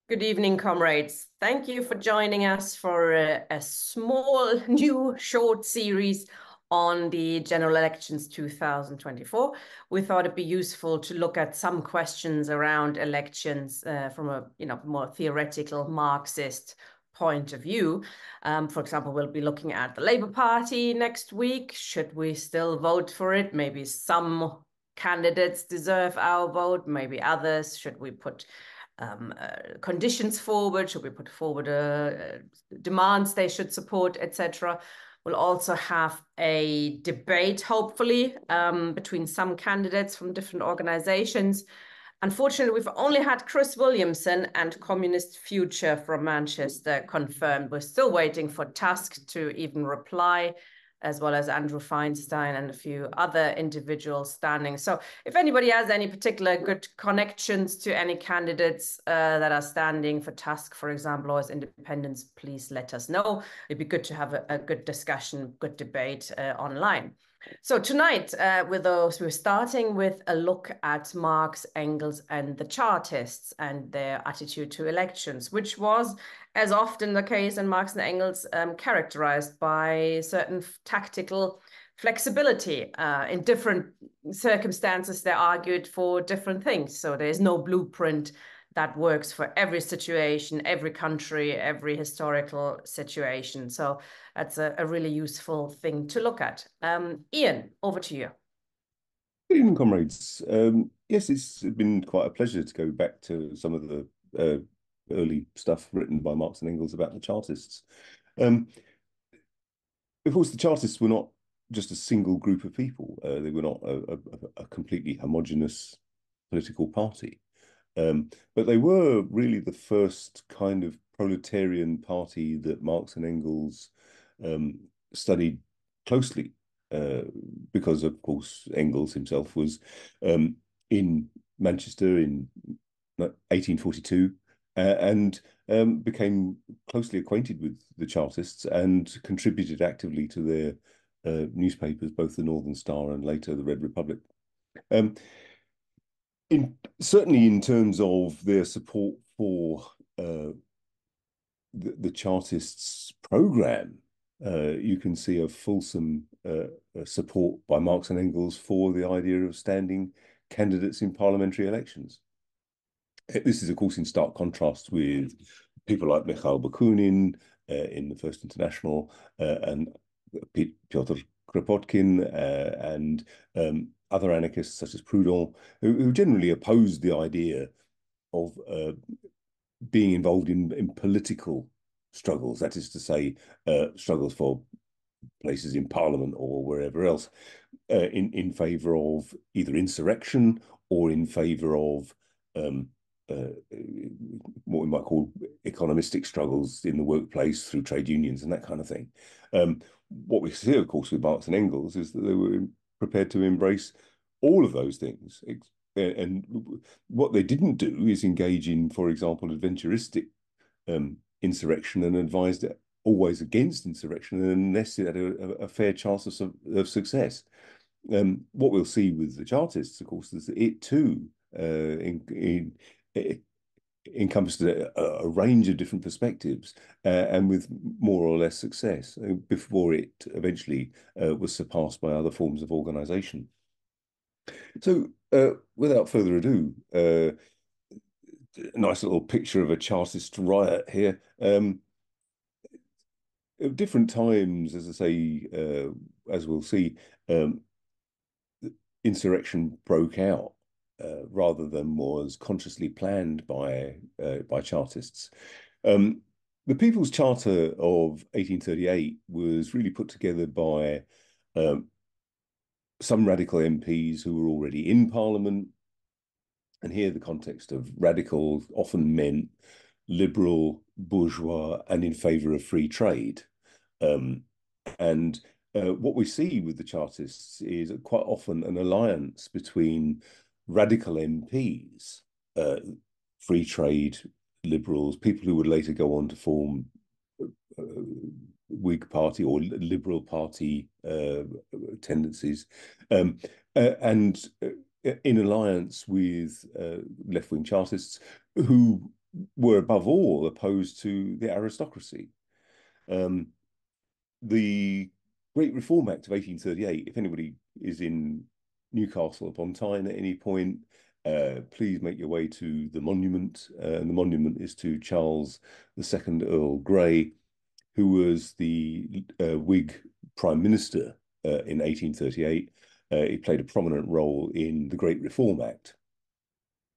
Good evening, comrades. Thank you for joining us for a small, new, short series on the general elections 2024. We thought it'd be useful to look at some questions around elections from a more theoretical Marxist point of view. For example, we'll be looking at the Labour Party next week. Should we still vote for it? Maybe some candidates deserve our vote, maybe others. Should we put conditions forward? Should we put forward demands they should support, etc.? We'll also have a debate, hopefully, between some candidates from different organizations. Unfortunately, we've only had Chris Williamson and Communist Future from Manchester confirmed. We're still waiting for Tusk to even reply, as well as Andrew Feinstein and a few other individuals standing. So if anybody has any particular good connections to any candidates that are standing for Tusk, for example, or as independents, please let us know. It'd be good to have a good discussion, good debate online. So tonight, we're starting with a look at Marx, Engels, and the Chartists and their attitude to elections, which was, as often the case in Marx and Engels, characterized by certain tactical flexibility. In different circumstances, they argued for different things. So there's no blueprint that works for every situation, every country, every historical situation. So that's a really useful thing to look at. Ian, over to you. Good evening, comrades. Yes, it's been quite a pleasure to go back to some of the early stuff written by Marx and Engels about the Chartists. Um, of course, the Chartists were not just a single group of people. They were not a completely homogenous political party. But they were really the first kind of proletarian party that Marx and Engels studied closely, because, of course, Engels himself was in Manchester in 1842 and became closely acquainted with the Chartists and contributed actively to their newspapers, both the Northern Star and later the Red Republic. Um, certainly in terms of their support for the Chartists' program, you can see a fulsome support by Marx and Engels for the idea of standing candidates in parliamentary elections. This is, of course, in stark contrast with people like Mikhail Bakunin in the First International and Pyotr Kropotkin and other anarchists such as Proudhon, who generally opposed the idea of being involved in political struggles, that is to say, struggles for places in Parliament or wherever else, in favour of either insurrection or in favour of what we might call economistic struggles in the workplace through trade unions and that kind of thing. What we see, of course, with Marx and Engels is that they were prepared to embrace all of those things. And what they didn't do is engage in, for example, adventuristic insurrection, and advised always against insurrection unless it had a fair chance of success. What we'll see with the Chartists, of course, is that it too encompassed a range of different perspectives, and with more or less success, before it eventually was surpassed by other forms of organization. So, without further ado, a nice little picture of a Chartist riot here. At different times, as I say, as we'll see, insurrection broke out rather than was consciously planned by Chartists. The People's Charter of 1838 was really put together by some radical MPs who were already in Parliament. And here the context of radical often meant liberal, bourgeois, and in favour of free trade. And what we see with the Chartists is quite often an alliance between radical MPs, free trade liberals, people who would later go on to form Whig Party or Liberal Party tendencies, and in alliance with left-wing Chartists who were above all opposed to the aristocracy. Um, the Great Reform Act of 1838, if anybody is in Newcastle upon Tyne at any point, please make your way to the monument. And the monument is to Charles II Earl Grey, who was the Whig Prime Minister in 1838. He played a prominent role in the Great Reform Act.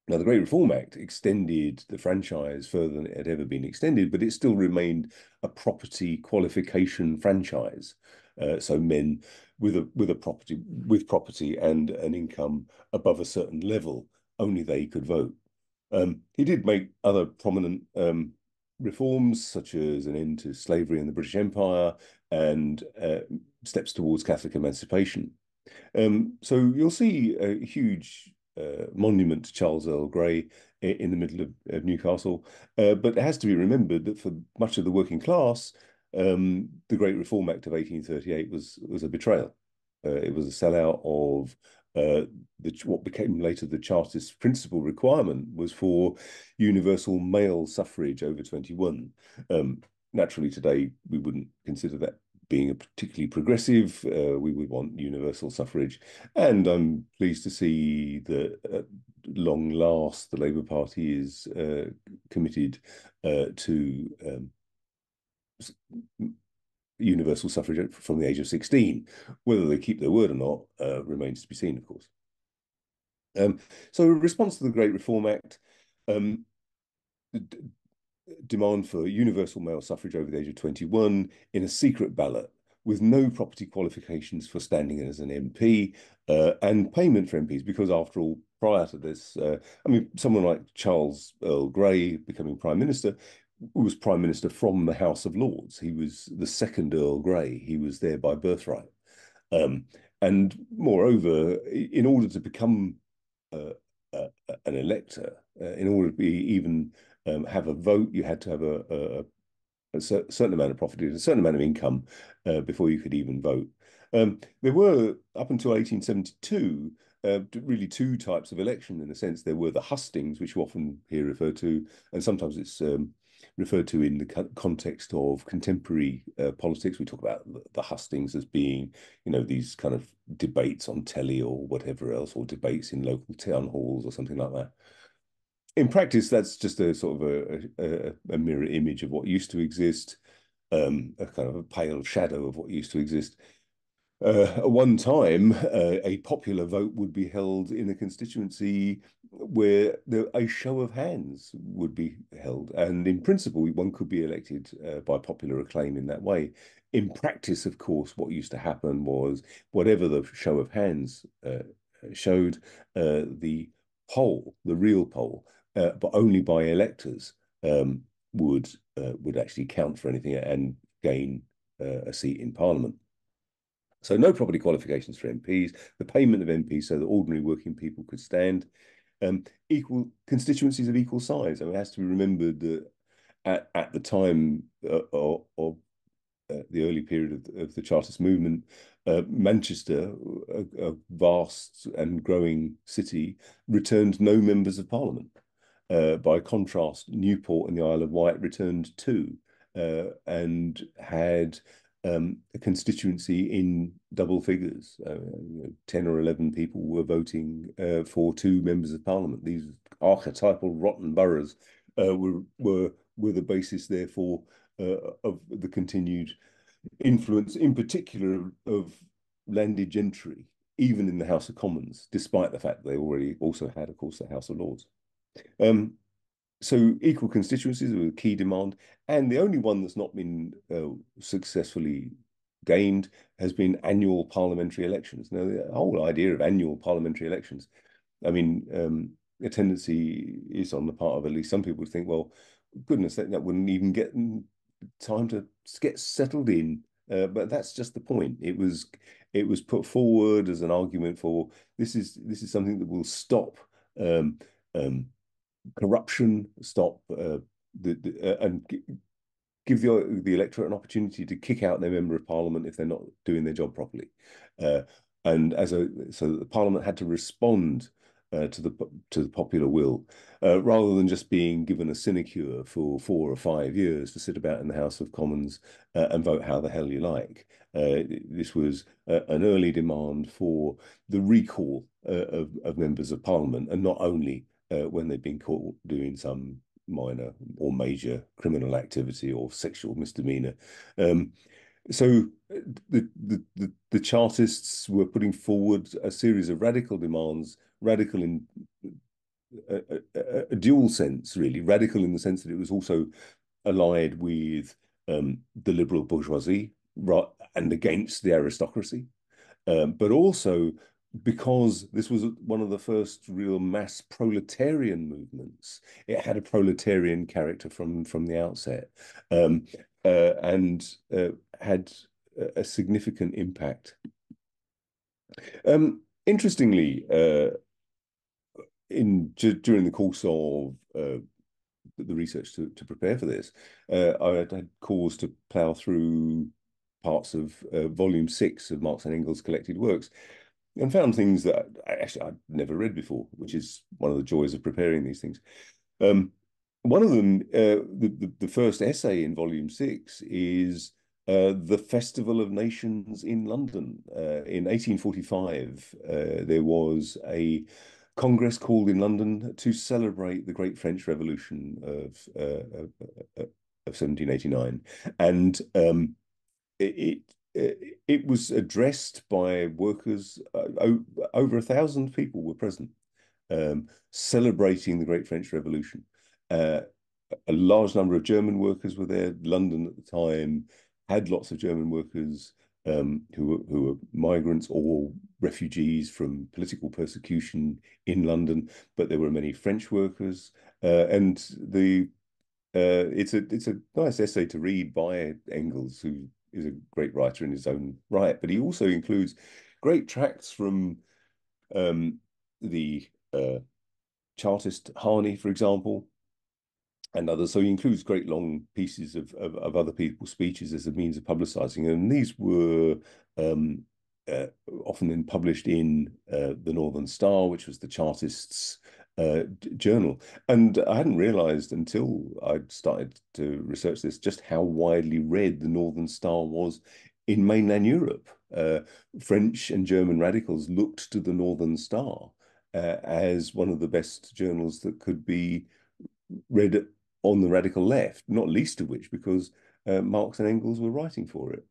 Now, the Great Reform Act extended the franchise further than it had ever been extended, but it still remained a property qualification franchise. So men with property and an income above a certain level, only they could vote. He did make other prominent reforms, such as an end to slavery in the British Empire and steps towards Catholic emancipation. So you'll see a huge monument to Charles Earl Grey in the middle of Newcastle. But it has to be remembered that for much of the working class, the Great Reform Act of 1838 was a betrayal. It was a sellout of what became later the Chartists' principal requirement was for universal male suffrage over 21. Naturally, today we wouldn't consider that being a particularly progressive. We would want universal suffrage. And I'm pleased to see that at long last, the Labour Party is committed to universal suffrage from the age of 16. Whether they keep their word or not remains to be seen, of course. So in response to the Great Reform Act, demand for universal male suffrage over the age of 21 in a secret ballot with no property qualifications for standing as an MP and payment for MPs, because after all, prior to this, I mean, someone like Charles Earl Grey becoming Prime Minister was Prime Minister from the House of Lords. He was the second Earl Grey. He was there by birthright. And moreover, in order to become an elector, in order to be even have a vote, you had to have a certain amount of property, a certain amount of income before you could even vote. There were, up until 1872, really two types of election, in a sense. There were the hustings, which you often hear referred to, and sometimes it's referred to in the context of contemporary politics. We talk about the hustings as being, these kind of debates on telly or whatever else, or debates in local town halls or something like that. In practice, that's just a sort of a mirror image of what used to exist, a kind of a pale shadow of what used to exist. At one time, a popular vote would be held in a constituency where a show of hands would be held. And in principle, one could be elected by popular acclaim in that way. In practice, of course, what used to happen was whatever the show of hands showed, the real poll, but only by electors, would actually count for anything and gain a seat in Parliament. So no property qualifications for MPs, the payment of MPs so that ordinary working people could stand, equal constituencies of equal size. I mean, it has to be remembered that at the time of the early period of the Chartist movement, Manchester, a vast and growing city, returned no members of Parliament. By contrast, Newport and the Isle of Wight returned two and had a constituency in double figures. 10 or 11 people were voting for two members of Parliament. These archetypal rotten boroughs were the basis, therefore, of the continued influence, in particular, of landed gentry, even in the House of Commons, despite the fact they already also had, of course, the House of Lords. So equal constituencies were a key demand, and the only one that's not been successfully gained has been annual parliamentary elections. Now, the whole idea of annual parliamentary elections, I mean, a tendency is on the part of at least some people to think, well, goodness, that wouldn't even get time to get settled in. But that's just the point. It was put forward as an argument for this is something that will stop corruption, stop and give the electorate an opportunity to kick out their member of parliament if they're not doing their job properly. And so the parliament had to respond to the popular will, rather than just being given a sinecure for 4 or 5 years to sit about in the House of Commons and vote how the hell you like. This was an early demand for the recall of members of Parliament, and not only when they've been caught doing some minor or major criminal activity or sexual misdemeanor. So the Chartists were putting forward a series of radical demands, radical in a dual sense, really. Radical in the sense that it was also allied with the liberal bourgeoisie and against the aristocracy, but also because this was one of the first real mass proletarian movements. It had a proletarian character from the outset, and had a significant impact. Interestingly, during the course of the research to prepare for this, I had cause to plough through parts of volume 6 of Marx and Engels' collected works, and found things that I'd never read before, which is one of the joys of preparing these things. One of them, the first essay in volume 6, is the Festival of Nations in London. In 1845, there was a Congress called in London to celebrate the Great French Revolution of 1789, and it was addressed by workers. Over 1,000 people were present, celebrating the Great French Revolution. A large number of German workers were there. London at the time had lots of German workers who were migrants or refugees from political persecution in London, but there were many French workers, and it's a nice essay to read by Engels, who is a great writer in his own right, but he also includes great tracts from the Chartist Harney, for example, and others. So he includes great long pieces of other people's speeches as a means of publicizing, and these were often then published in the Northern Star, which was the Chartists' journal. And I hadn't realized until I'd started to research this just how widely read the Northern Star was in mainland Europe. French and German radicals looked to the Northern Star as one of the best journals that could be read on the radical left, not least of which because Marx and Engels were writing for it.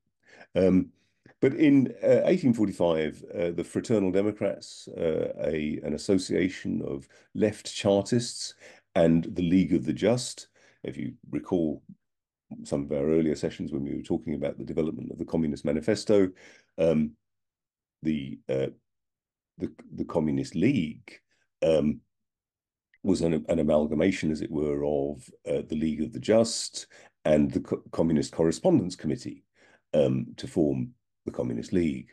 But in 1845, the Fraternal Democrats, an association of left Chartists, and the League of the Just, if you recall some of our earlier sessions when we were talking about the development of the Communist Manifesto, the Communist League was an amalgamation, as it were, of the League of the Just and the Communist Correspondence Committee to form the Communist League.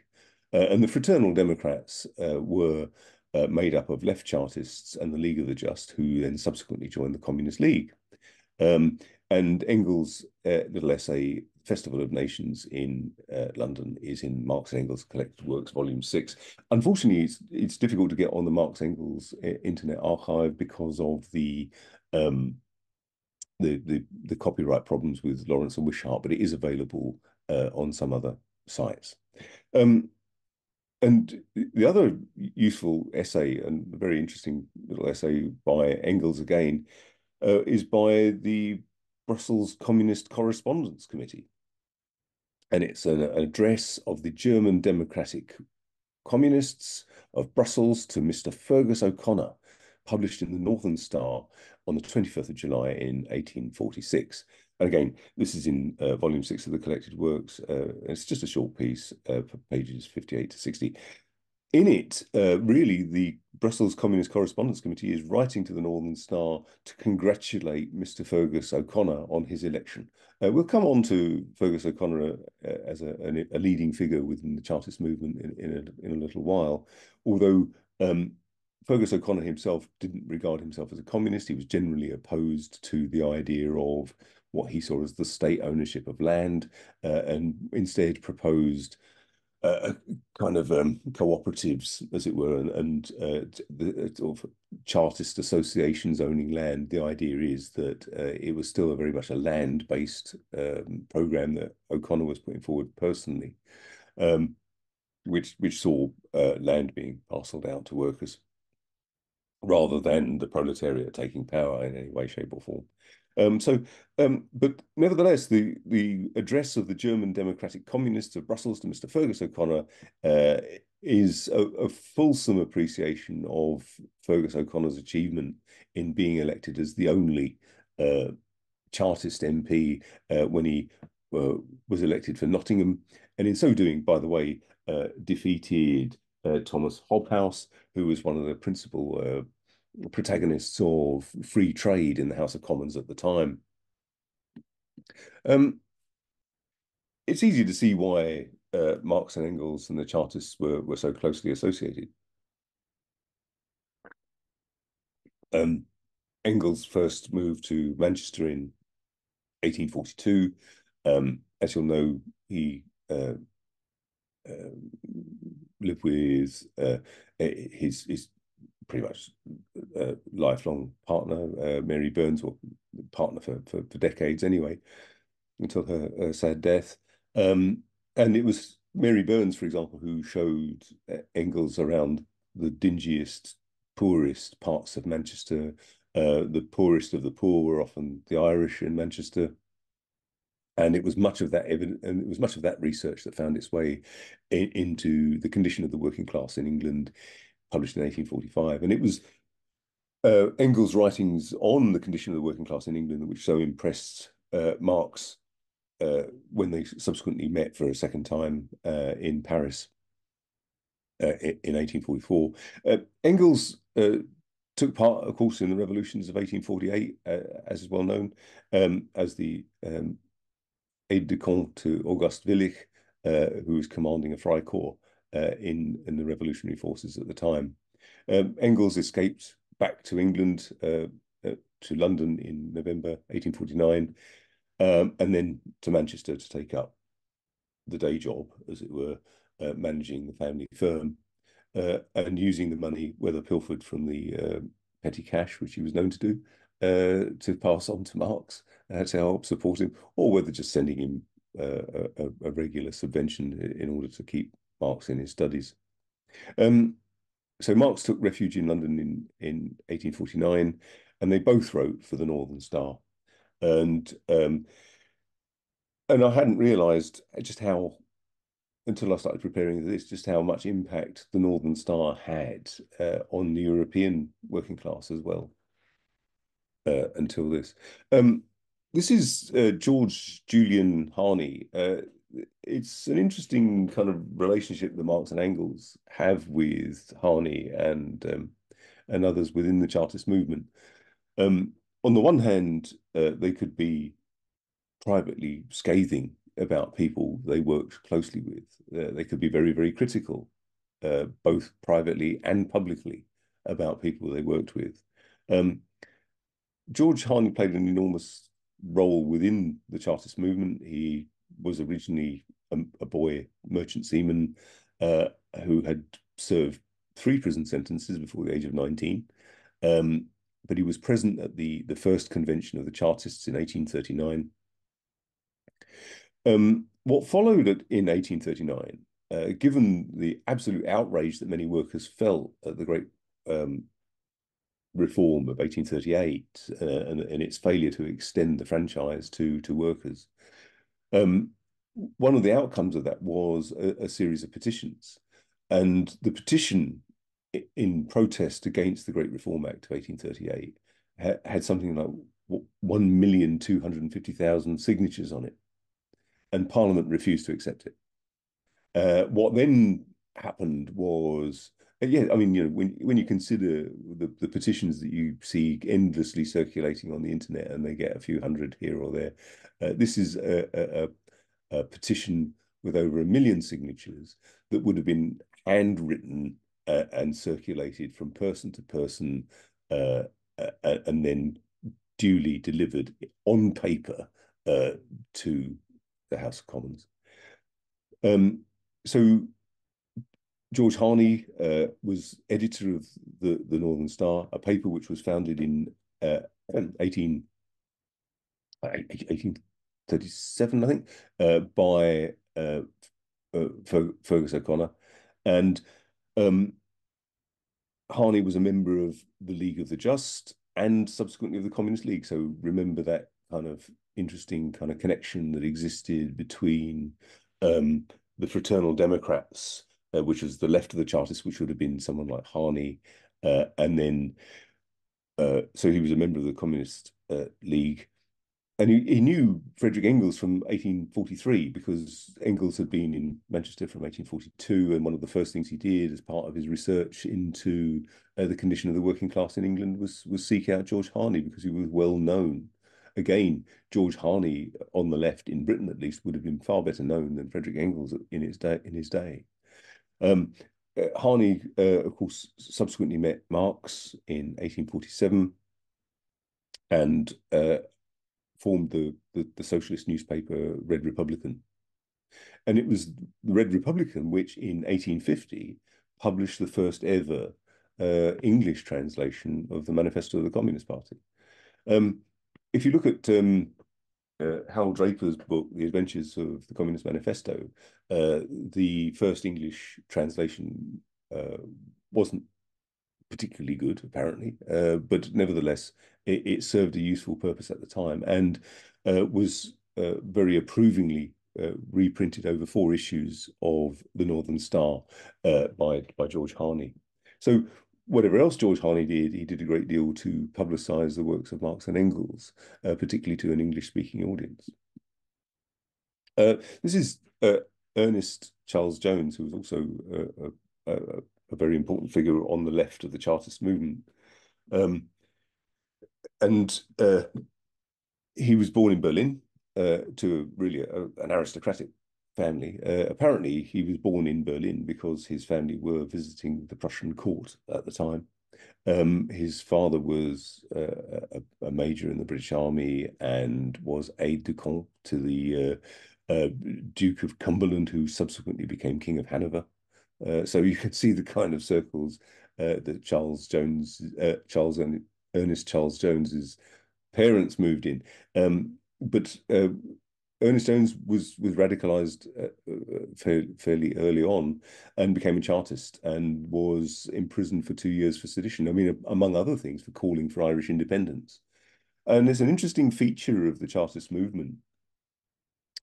And the Fraternal Democrats were made up of left Chartists and the League of the Just, who then subsequently joined the Communist League. And Engels' little essay, Festival of Nations in London, is in Marx and Engels' Collected Works, Volume 6. Unfortunately, it's difficult to get on the Marx Engels Internet Archive because of the copyright problems with Lawrence and Wishart, but it is available on some other sites. And the other useful essay, and a very interesting little essay by Engels again, is by the Brussels Communist Correspondence Committee. And it's an address of the German Democratic Communists of Brussels to Mr. Fergus O'Connor, published in the Northern Star on the 25th of July in 1846. And again, this is in volume 6 of the collected works. It's just a short piece, pages 58 to 60. In it, really, the Brussels Communist Correspondence Committee is writing to the Northern Star to congratulate Mr. Fergus O'Connor on his election. We'll come on to Fergus O'Connor as a leading figure within the Chartist movement in a little while, although Fergus O'Connor himself didn't regard himself as a communist. He was generally opposed to the idea of what he saw as the state ownership of land, and instead proposed kind of cooperatives, as it were, and the sort of Chartist associations owning land. The idea is that it was still a very much a land-based program that O'Connor was putting forward personally, um, which saw land being parceled out to workers rather than the proletariat taking power in any way, shape, or form. But nevertheless, the address of the German Democratic Communists of Brussels to Mr. Fergus O'Connor is a fulsome appreciation of Fergus O'Connor's achievement in being elected as the only Chartist MP when he was elected for Nottingham, and in so doing, by the way, defeated Thomas Hobhouse, who was one of the principal protagonists of free trade in the House of Commons at the time. It's easy to see why Marx and Engels and the Chartists were so closely associated. Engels first moved to Manchester in 1842. As you'll know, he lived with his pretty much lifelong partner, Mary Burns, or partner for decades anyway, until her sad death. And it was Mary Burns, for example, who showed Engels around the dingiest, poorest parts of Manchester. The poorest of the poor were often the Irish in Manchester. And it was much of that evidence, and it was much of that research that found its way into the condition of the working class in England, published in 1845. And it was Engels' writings on the condition of the working class in England which so impressed Marx when they subsequently met for a second time in Paris in 1844. Engels took part, of course, in the revolutions of 1848, as is well known, as the aide de camp to August Willich, who was commanding a Freikorps in the revolutionary forces at the time. Engels escaped back to England, to London in November 1849, and then to Manchester to take up the day job, as it were, managing the family firm and using the money, whether pilfered from the petty cash, which he was known to do, to pass on to Marx to help support him, or whether just sending him a regular subvention in order to keep Marx in his studies. So Marx took refuge in London in 1849, and they both wrote for the Northern Star. And I hadn't realised just how, until I started preparing this, just how much impact the Northern Star had on the European working class as well. Until this. This is George Julian Harney. It's an interesting kind of relationship that Marx and Engels have with Harney and others within the Chartist movement. On the one hand, they could be privately scathing about people they worked closely with. They could be very, very critical, both privately and publicly, about people they worked with. George Harney played an enormous role within the Chartist movement. He was originally a boy merchant seaman who had served 3 prison sentences before the age of 19. But he was present at the first convention of the Chartists in 1839. What followed in 1839, given the absolute outrage that many workers felt at the great reform of 1838 and its failure to extend the franchise to workers. One of the outcomes of that was a series of petitions. And the petition in protest against the Great Reform Act of 1838 had something like 1,250,000 signatures on it. And Parliament refused to accept it. What then happened was, yeah, I mean, you know, when you consider the petitions that you see endlessly circulating on the internet, and they get a few hundred here or there, this is a petition with over 1 million signatures that would have been handwritten and circulated from person to person, and then duly delivered on paper to the House of Commons. so George Harney was editor of the Northern Star, a paper which was founded in 1837, I think, by Fergus O'Connor. And um, Harney was a member of the League of the Just and subsequently of the Communist League. So remember that kind of interesting kind of connection that existed between the Fraternal Democrats, which was the left of the Chartists, which would have been someone like Harney, and then so he was a member of the Communist League. And he knew Frederick Engels from 1843 because Engels had been in Manchester from 1842. And one of the first things he did as part of his research into the condition of the working class in England was seek out George Harney because he was well known. Again, George Harney on the left, in Britain at least, would have been far better known than Frederick Engels in his day. Harney, of course, subsequently met Marx in 1847 and formed the socialist newspaper Red Republican. And it was the Red Republican which in 1850 published the first ever English translation of the Manifesto of the Communist Party. If you look at Hal Draper's book, The Adventures of the Communist Manifesto, the first English translation wasn't particularly good, apparently, but nevertheless, it served a useful purpose at the time and was very approvingly reprinted over 4 issues of the Northern Star by George Harney. So whatever else George Harney did, he did a great deal to publicize the works of Marx and Engels, particularly to an English-speaking audience. This is Ernest Charles Jones, who was also a very important figure on the left of the Chartist movement. And he was born in Berlin to really an aristocratic family. Apparently, he was born in Berlin because his family were visiting the Prussian court at the time. His father was a major in the British Army and was aide-de-camp to the Duke of Cumberland, who subsequently became King of Hanover. So you can see the kind of circles that Ernest Charles Jones's parents moved in. But Ernest Jones was radicalized fairly early on and became a Chartist and was imprisoned for 2 years for sedition. I mean, among other things, for calling for Irish independence. And there's an interesting feature of the Chartist movement,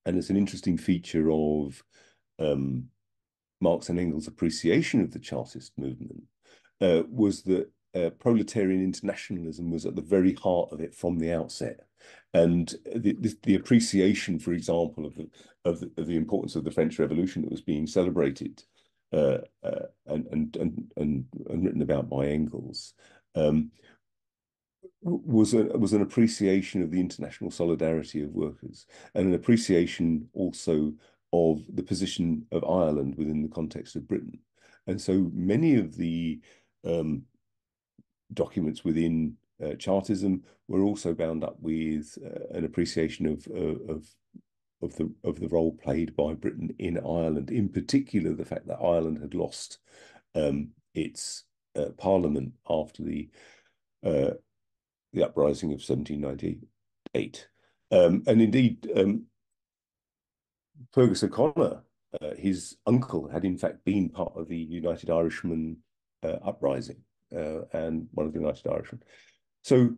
and it's an interesting feature of Marx and Engels' appreciation of the Chartist movement, was that proletarian internationalism was at the very heart of it from the outset. And the appreciation, for example, of the importance of the French Revolution that was being celebrated and written about by Engels, was an appreciation of the international solidarity of workers and an appreciation also of the position of Ireland within the context of Britain. And so many of the documents within Chartism were also bound up with an appreciation of the role played by Britain in Ireland, in particular the fact that Ireland had lost its parliament after the uprising of 1798. And indeed, Fergus O'Connor, his uncle, had in fact been part of the United Irishmen uprising and one of the United Irishmen. So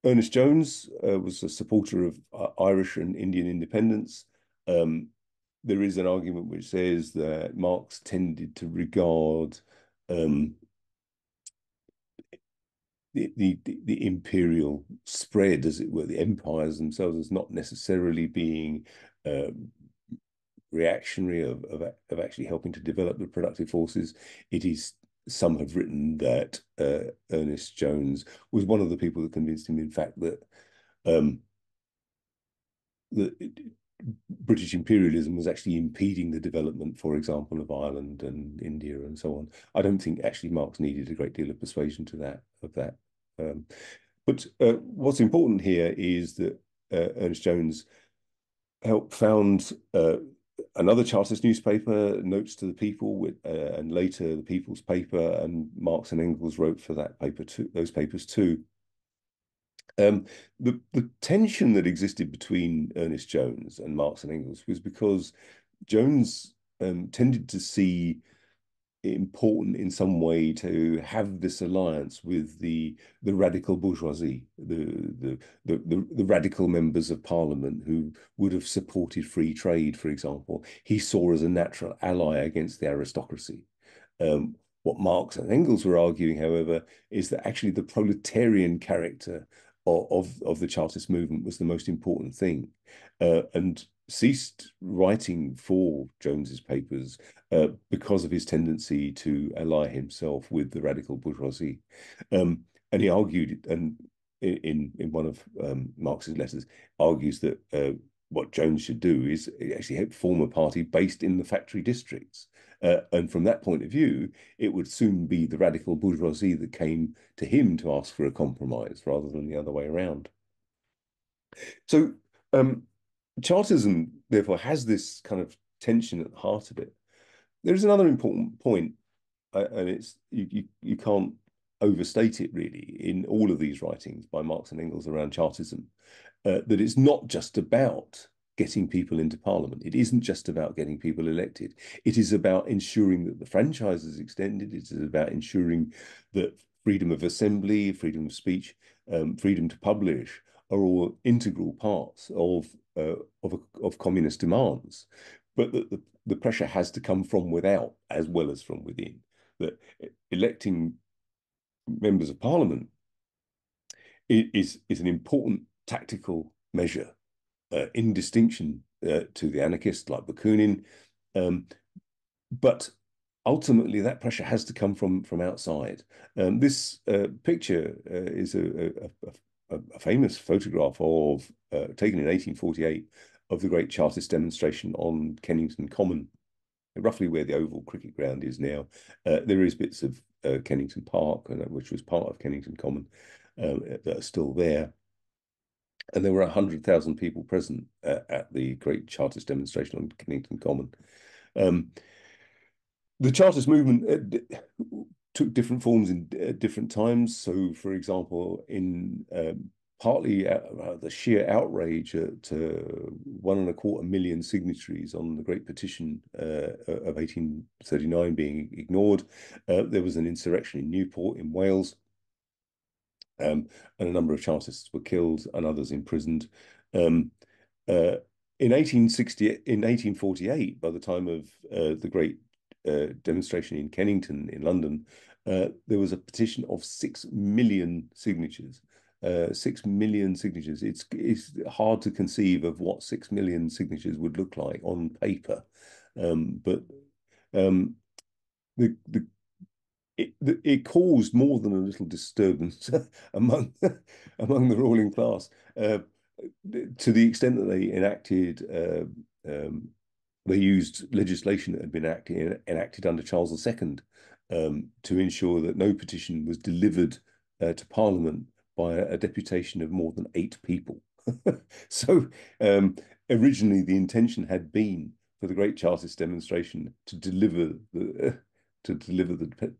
Ernest Jones was a supporter of Irish and Indian independence. There is an argument which says that Marx tended to regard the imperial spread, as it were, the empires themselves, as not necessarily being reactionary of actually helping to develop the productive forces. It is, some have written that Ernest Jones was one of the people that convinced him, in fact, that British imperialism was actually impeding the development, for example, of Ireland and India and so on. I don't think actually Marx needed a great deal of persuasion to that. But what's important here is that Ernest Jones helped found Another Chartist newspaper, Notes to the People, and later the People's Paper, and Marx and Engels wrote for that paper too, those papers too. The tension that existed between Ernest Jones and Marx and Engels was because Jones tended to see important in some way to have this alliance with the radical bourgeoisie, the radical members of parliament who would have supported free trade, for example. He saw as a natural ally against the aristocracy. What Marx and Engels were arguing, however, is that actually the proletarian character of the Chartist movement was the most important thing, and ceased writing for Jones's papers because of his tendency to ally himself with the radical bourgeoisie. And he argued, and in one of Marx's letters, argues that what Jones should do is actually form a party based in the factory districts. And from that point of view, it would soon be the radical bourgeoisie that came to him to ask for a compromise rather than the other way around. So Chartism, therefore, has this kind of tension at the heart of it. There is another important point, and it's you can't overstate it really in all of these writings by Marx and Engels around Chartism, that it's not just about getting people into parliament. It isn't just about getting people elected. It is about ensuring that the franchise is extended. It is about ensuring that freedom of assembly, freedom of speech, freedom to publish are all integral parts of communist demands, but that the pressure has to come from without as well as from within. That electing members of parliament is an important tactical measure in distinction to the anarchists like Bakunin, but ultimately that pressure has to come from outside. This picture is a famous photograph of taken in 1848 of the great Chartist demonstration on Kennington Common, roughly where the Oval Cricket Ground is now. There is bits of Kennington Park, which was part of Kennington Common, that are still there. And there were 100,000 people present at the great Chartist demonstration on Kennington Common. The Chartist movement took different forms in different times. So, for example, in partly the sheer outrage at 1.25 million signatories on the Great Petition of 1839 being ignored, there was an insurrection in Newport in Wales, and a number of Chartists were killed and others imprisoned. In 1848, by the time of the great demonstration in Kennington in London, there was a petition of 6 million signatures. 6 million signatures. It's hard to conceive of what 6 million signatures would look like on paper, but it caused more than a little disturbance among the ruling class, to the extent that they enacted. They used legislation that had been enacted under Charles II to ensure that no petition was delivered to Parliament by a deputation of more than 8 people. So originally the intention had been for the Great Chartist demonstration to deliver the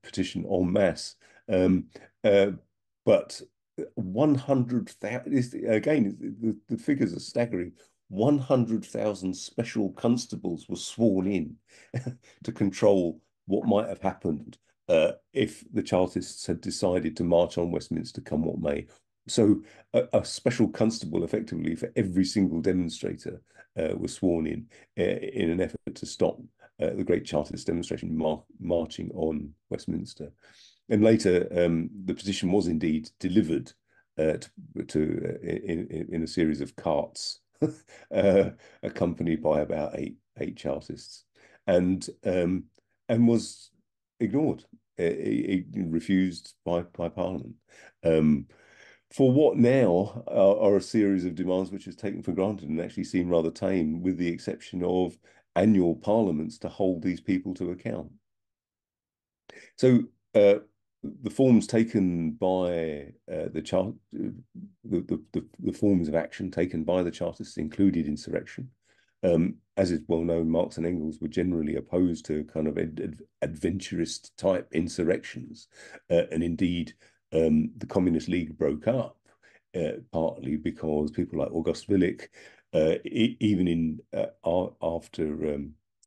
petition en masse, but 100,000, again, the figures are staggering. 100,000 special constables were sworn in to control what might have happened if the Chartists had decided to march on Westminster come what may. So a special constable effectively for every single demonstrator was sworn in an effort to stop the great Chartist demonstration marching on Westminster. And later, the petition was indeed delivered in a series of carts, accompanied by about eight Chartists, and was ignored. It refused by Parliament. For what now are a series of demands which is taken for granted and actually seem rather tame, with the exception of annual parliaments to hold these people to account. So the forms taken by the forms of action taken by the Chartists included insurrection, As is well known, Marx and Engels were generally opposed to kind of adventurist type insurrections. And indeed, the Communist League broke up partly because people like August Willich, even in after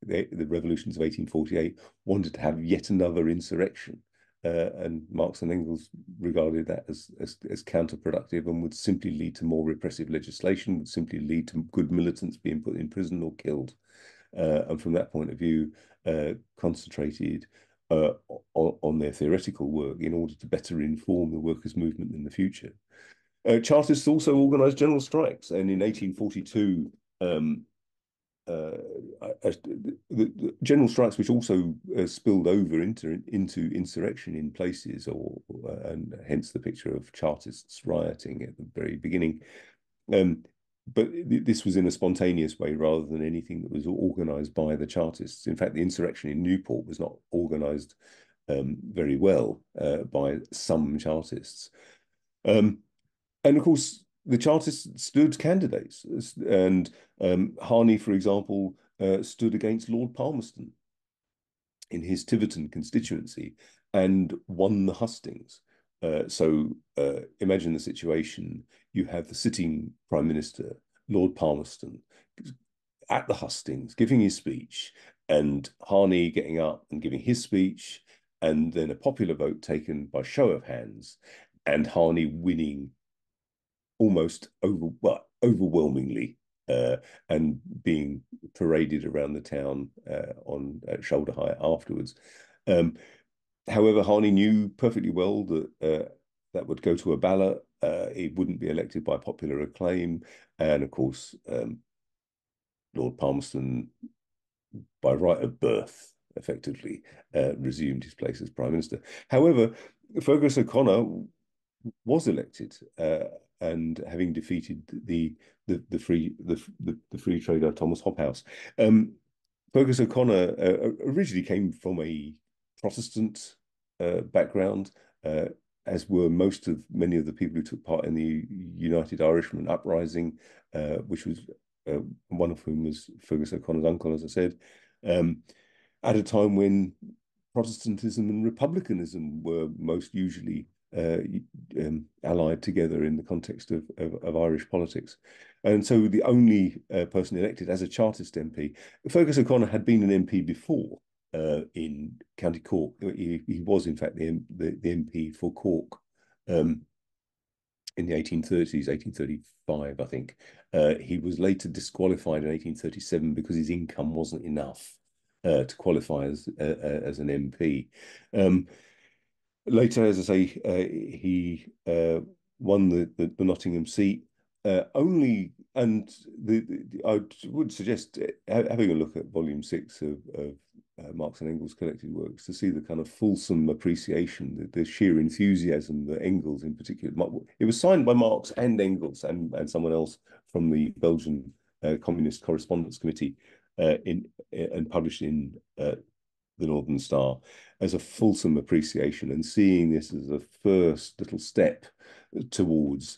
the revolutions of 1848, wanted to have yet another insurrection. And Marx and Engels regarded that as counterproductive and would simply lead to more repressive legislation, would simply lead to good militants being put in prison or killed. And from that point of view, concentrated on their theoretical work in order to better inform the workers' movement in the future. Chartists also organised general strikes, and in 1842, the general strikes, which also spilled over into insurrection in places, and hence the picture of Chartists rioting at the very beginning. But this was in a spontaneous way rather than anything that was organised by the Chartists. In fact, the insurrection in Newport was not organised very well by some Chartists. And of course, the Chartists stood candidates, and Harney, for example, stood against Lord Palmerston in his Tiverton constituency and won the hustings. So imagine the situation. You have the sitting Prime Minister, Lord Palmerston, at the hustings, giving his speech, and Harney getting up and giving his speech, and then a popular vote taken by show of hands, and Harney winning almost overwhelmingly, and being paraded around the town on shoulder height afterwards. However, Harney knew perfectly well that that would go to a ballot. He wouldn't be elected by popular acclaim, and of course, Lord Palmerston, by right of birth, effectively resumed his place as Prime Minister. However, Fergus O'Connor was elected, and having defeated the free trader Thomas Hobhouse. Fergus O'Connor originally came from a Protestant background, as were many of the people who took part in the United Irishmen uprising, which was one of whom was Fergus O'Connor's uncle, as I said, at a time when Protestantism and republicanism were most usually allied together in the context of Irish politics. And so the only person elected as a Chartist MP, Fergus O'Connor had been an MP before in County Cork. He was, in fact, the MP for Cork in the 1830s, 1835, I think. He was later disqualified in 1837 because his income wasn't enough to qualify as an MP. Later, as I say, he won the Nottingham seat. I would suggest having a look at Volume 6 of Marx and Engels' collected works to see the kind of fulsome appreciation, the sheer enthusiasm that Engels in particular. It was signed by Marx and Engels and someone else from the Belgian Communist Correspondence Committee and published in the Northern Star, as a fulsome appreciation, and seeing this as a first little step towards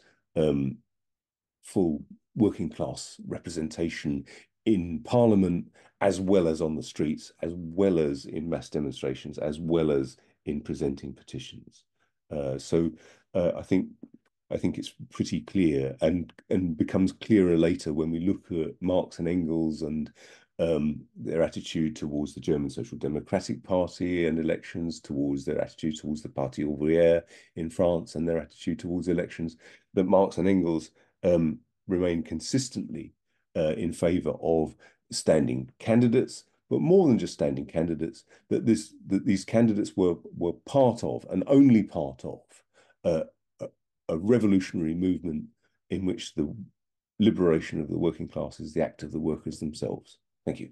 full working class representation in Parliament, as well as on the streets, as well as in mass demonstrations, as well as in presenting petitions. So I think it's pretty clear, and becomes clearer later when we look at Marx and Engels and their attitude towards the German Social Democratic Party and elections, towards their attitude towards the Parti Ouvrière in France and their attitude towards elections, that Marx and Engels remain consistently in favour of standing candidates, but more than just standing candidates, that these candidates were part of, and only part of, a revolutionary movement in which the liberation of the working class is the act of the workers themselves. Thank you.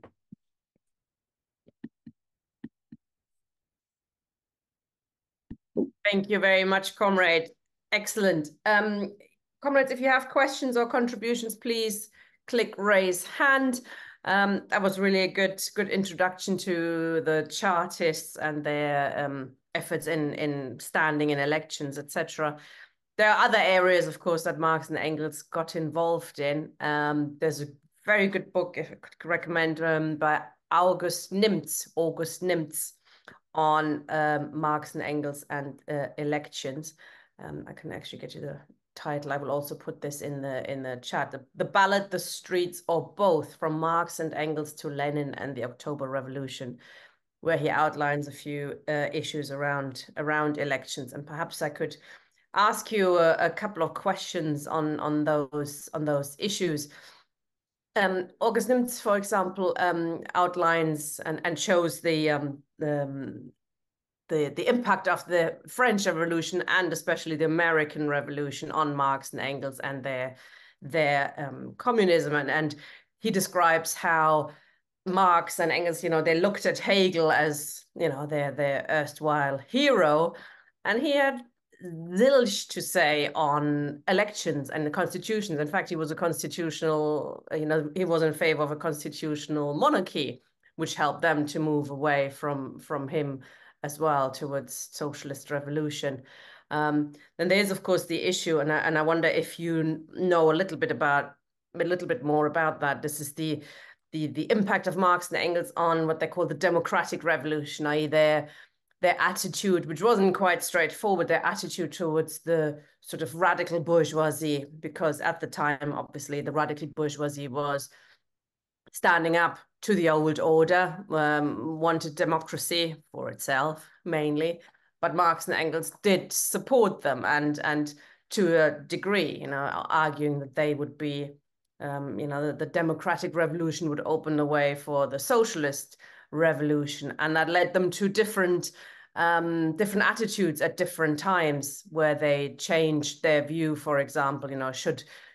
Thank you very much, Comrade. Excellent. Comrades, if you have questions or contributions, please click raise hand. That was really a good introduction to the Chartists and their efforts in standing in elections, etc. There are other areas, of course, that Marx and Engels got involved in. There's a very good book, if I could recommend, by August Nimtz, on Marx and Engels and elections. I can actually get you the title. I will also put this in the chat. The Ballad, the Streets, or Both, from Marx and Engels to Lenin and the October Revolution, where he outlines a few issues around elections. And perhaps I could ask you a couple of questions on those issues. August Nimtz, for example, outlines and shows the impact of the French Revolution and especially the American Revolution on Marx and Engels and their communism. And he describes how Marx and Engels, they looked at Hegel as, their erstwhile hero, and he had zilch to say on elections and the constitutions. In fact, he was a constitutional, he was in favor of a constitutional monarchy, which helped them to move away from him as well towards socialist revolution. Then there's, of course, the issue, and I wonder if you know a little bit more about that. This is the impact of Marx and Engels on what they call the democratic revolution, i.e. their attitude, which wasn't quite straightforward, their attitude towards the sort of radical bourgeoisie, because at the time, obviously, the radical bourgeoisie was standing up to the old order, wanted democracy for itself mainly, but Marx and Engels did support them, and to a degree, arguing that they would be, the democratic revolution would open the way for the socialist revolution, and that led them to different attitudes at different times, where they changed their view. For example,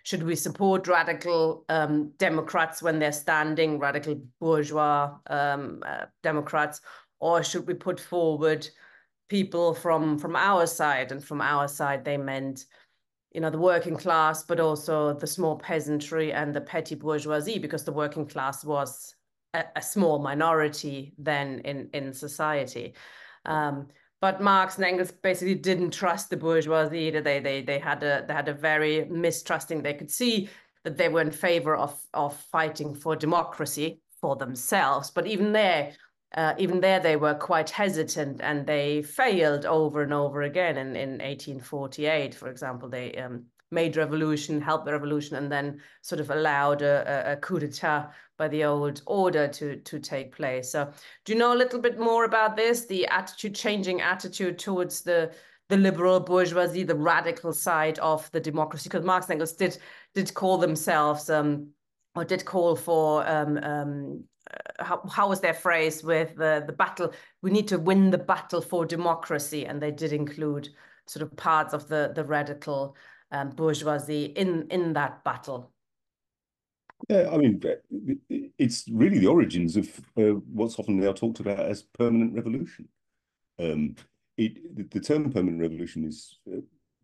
should we support radical Democrats when they're standing, radical bourgeois Democrats, or should we put forward people from our side? And from our side, they meant, the working class, but also the small peasantry and the petty bourgeoisie, because the working class was a small minority then in society. But Marx and Engels basically didn't trust the bourgeoisie either. They had a very mistrusting. They could see that they were in favor of fighting for democracy for themselves, but even there they were quite hesitant, and they failed over and over again. In 1848, for example, they made revolution, helped the revolution, and then sort of allowed a coup d'etat by the old order to take place. So do you know a little bit more about this, the changing attitude towards the liberal bourgeoisie, the radical side of the democracy? Because Marx and Engels did call themselves, or did call for, how was their phrase with the battle? We need to win the battle for democracy. And they did include sort of parts of the radical bourgeoisie in that battle. Yeah, I mean, it's really the origins of what's often now talked about as permanent revolution. The term permanent revolution is,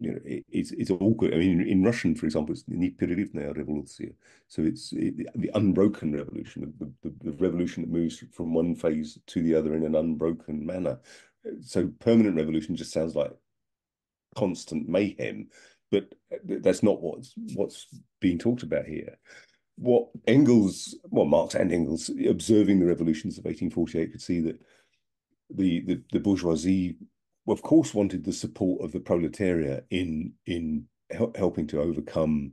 it's awkward. I mean, in Russian, for example, it's непрерывная революция. So it's the unbroken revolution, the revolution that moves from one phase to the other in an unbroken manner. So permanent revolution just sounds like constant mayhem, but that's not what's being talked about here. What Marx and Engels, observing the revolutions of 1848, could see that the bourgeoisie, of course, wanted the support of the proletariat in helping to overcome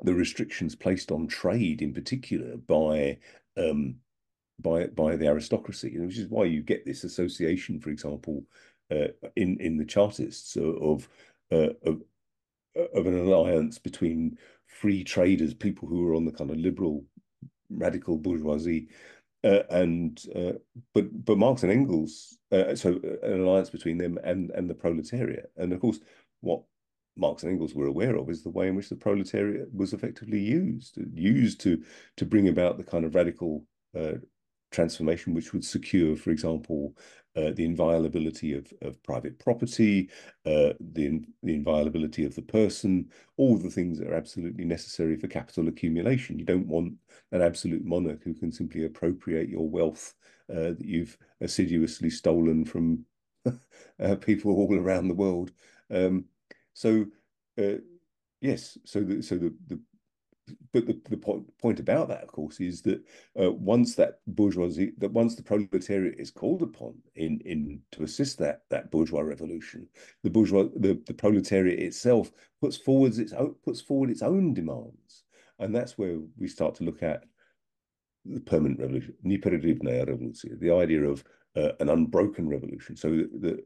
the restrictions placed on trade, in particular by the aristocracy, which is why you get this association, for example, in the Chartists of an alliance between free traders, people who were on the kind of liberal, radical bourgeoisie, but Marx and Engels, so an alliance between them and the proletariat. And of course, what Marx and Engels were aware of is the way in which the proletariat was effectively used to bring about the kind of radical transformation which would secure, for example, the inviolability of private property, the inviolability of the person, all the things that are absolutely necessary for capital accumulation. You don't want an absolute monarch who can simply appropriate your wealth that you've assiduously stolen from people all around the world. Yes, so the but the point about that, of course, is that once that bourgeoisie, that once the proletariat is called upon in to assist that bourgeois revolution, the proletariat itself puts forward its own demands, and that's where we start to look at the permanent revolution, непрерывная революция, the idea of an unbroken revolution. So that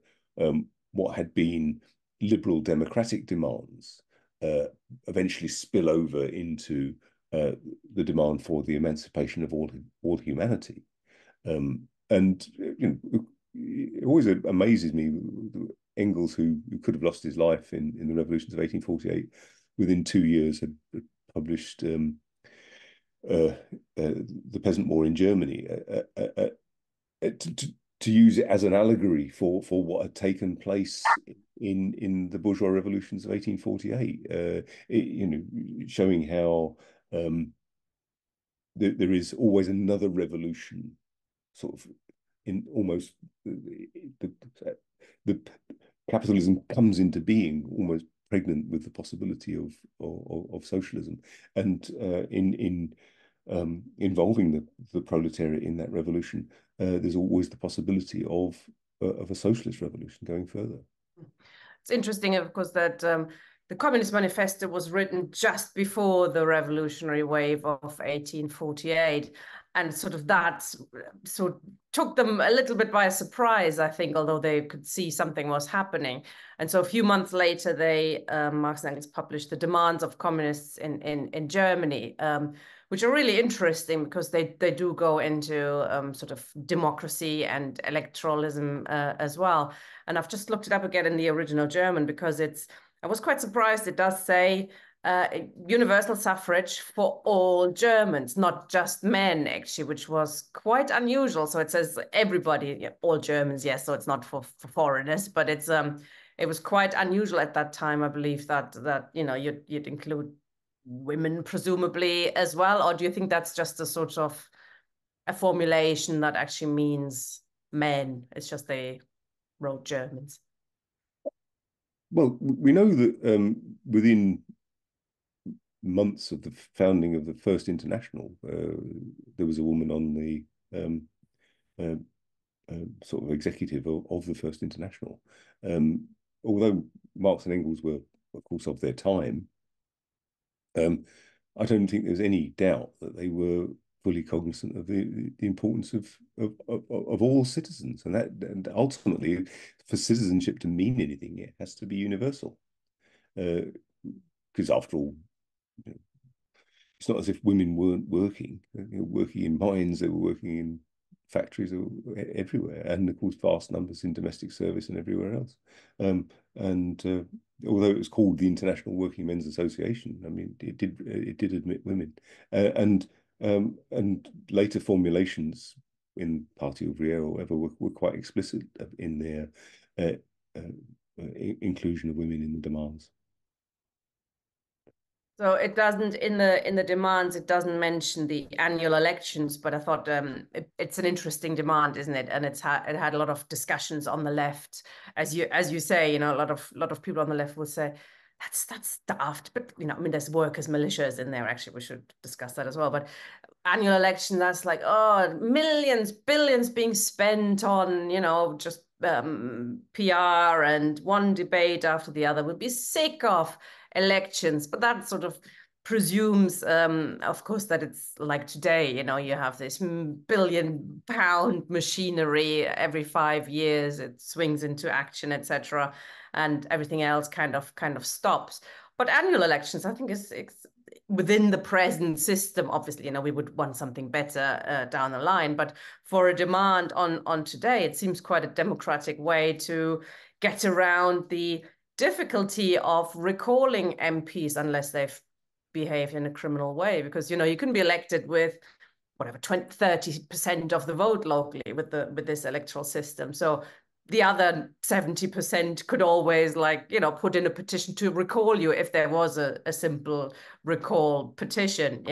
what had been liberal democratic demands eventually spill over into the demand for the emancipation of all humanity. And it always amazes me, Engels, who could have lost his life in the revolutions of 1848, within 2 years had published the Peasant War in Germany, to use it as an allegory for what had taken place in the bourgeois revolutions of 1848, showing how there is always another revolution, sort of in almost the capitalism comes into being almost pregnant with the possibility of socialism, and involving the proletariat in that revolution, there's always the possibility of a socialist revolution going further. It's interesting, of course, that the Communist Manifesto was written just before the revolutionary wave of 1848. And sort of that sort of took them a little bit by surprise, I think, although they could see something was happening. And so a few months later, Marx and Engels published the demands of communists in Germany, which are really interesting because they do go into sort of democracy and electoralism as well. And I've just looked it up again in the original German because I was quite surprised. It does say universal suffrage for all Germans, not just men, actually, which was quite unusual. So it says everybody, all Germans, yes. So it's not for foreigners, but it was quite unusual at that time, I believe, that you'd include women presumably as well. Or do you think that's just a sort of a formulation that actually means men? It's just they wrote Germans. Well, we know that within months of the founding of the First International, there was a woman on the sort of executive of the First International. Although Marx and Engels were, of course, of their time, I don't think there's any doubt that they were fully cognizant of the importance of all citizens, and ultimately, for citizenship to mean anything, it has to be universal. Because after all, it's not as if women weren't working in mines, they were working in factories everywhere, and of course vast numbers in domestic service and everywhere else. Although it was called the International Working Men's Association, I mean, it did admit women, and later formulations in Parti Ouvrier or whatever were quite explicit in their inclusion of women in the demands. So it doesn't, in the demands, it doesn't mention the annual elections, but I thought it's an interesting demand, isn't it? And it had a lot of discussions on the left, as you say, a lot of people on the left will say that's daft, but I mean, there's workers' militias in there. Actually, we should discuss that as well. But annual election, that's like, oh, millions, billions being spent on just PR, and one debate after the other. We'll be sick of elections, but that sort of presumes, of course, that it's like today, you have this billion-pound machinery every 5 years, it swings into action, etc., and everything else kind of stops. But annual elections, I think, is within the present system. Obviously, we would want something better down the line, but for a demand on today, it seems quite a democratic way to get around the difficulty of recalling MPs unless they've behaved in a criminal way, because you can be elected with whatever 30% of the vote locally with this electoral system. So the other 70% could always put in a petition to recall you if there was a simple recall petition,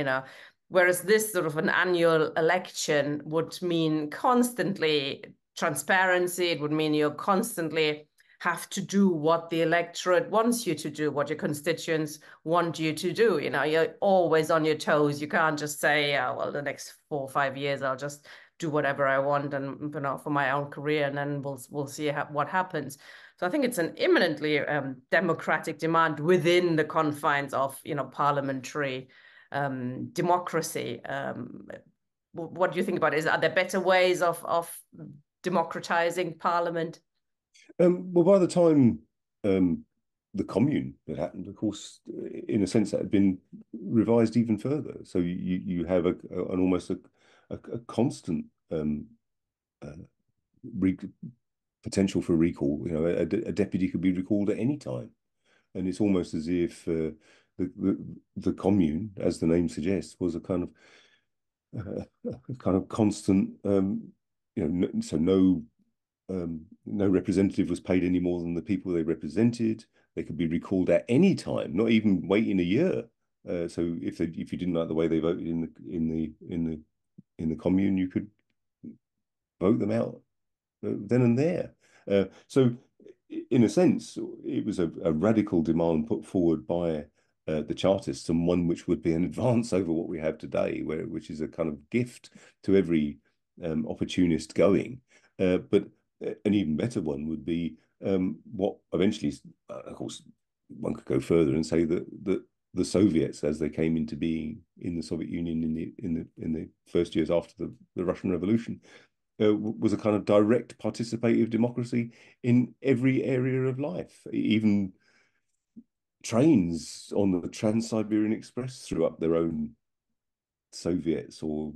whereas this sort of an annual election would mean constantly transparency. It would mean you're constantly have to do what the electorate wants you to do, what your constituents want you to do. You're always on your toes. You can't just say, oh, well, the next 4 or 5 years, I'll just do whatever I want and for my own career, and then we'll see what happens. So I think it's an imminently democratic demand within the confines of parliamentary democracy. What do you think about it? Are there better ways of democratizing parliament? Well, by the time the commune had happened, of course, in a sense, that had been revised even further. So you have an almost a constant uh, potential for recall. A deputy could be recalled at any time, and it's almost as if the commune, as the name suggests, was a kind of constant. So no representative was paid any more than the people they represented. They could be recalled at any time, not even waiting a year. So if you didn't like the way they voted in the commune, you could vote them out then and there. So in a sense, it was a radical demand put forward by the Chartists, and one which would be an advance over what we have today, which is a kind of gift to every opportunist going. But an even better one would be what eventually, of course, one could go further and say that the Soviets, as they came into being in the Soviet Union in the first years after the Russian Revolution, was a kind of direct participative democracy in every area of life. Even trains on the Trans-Siberian Express threw up their own Soviets, or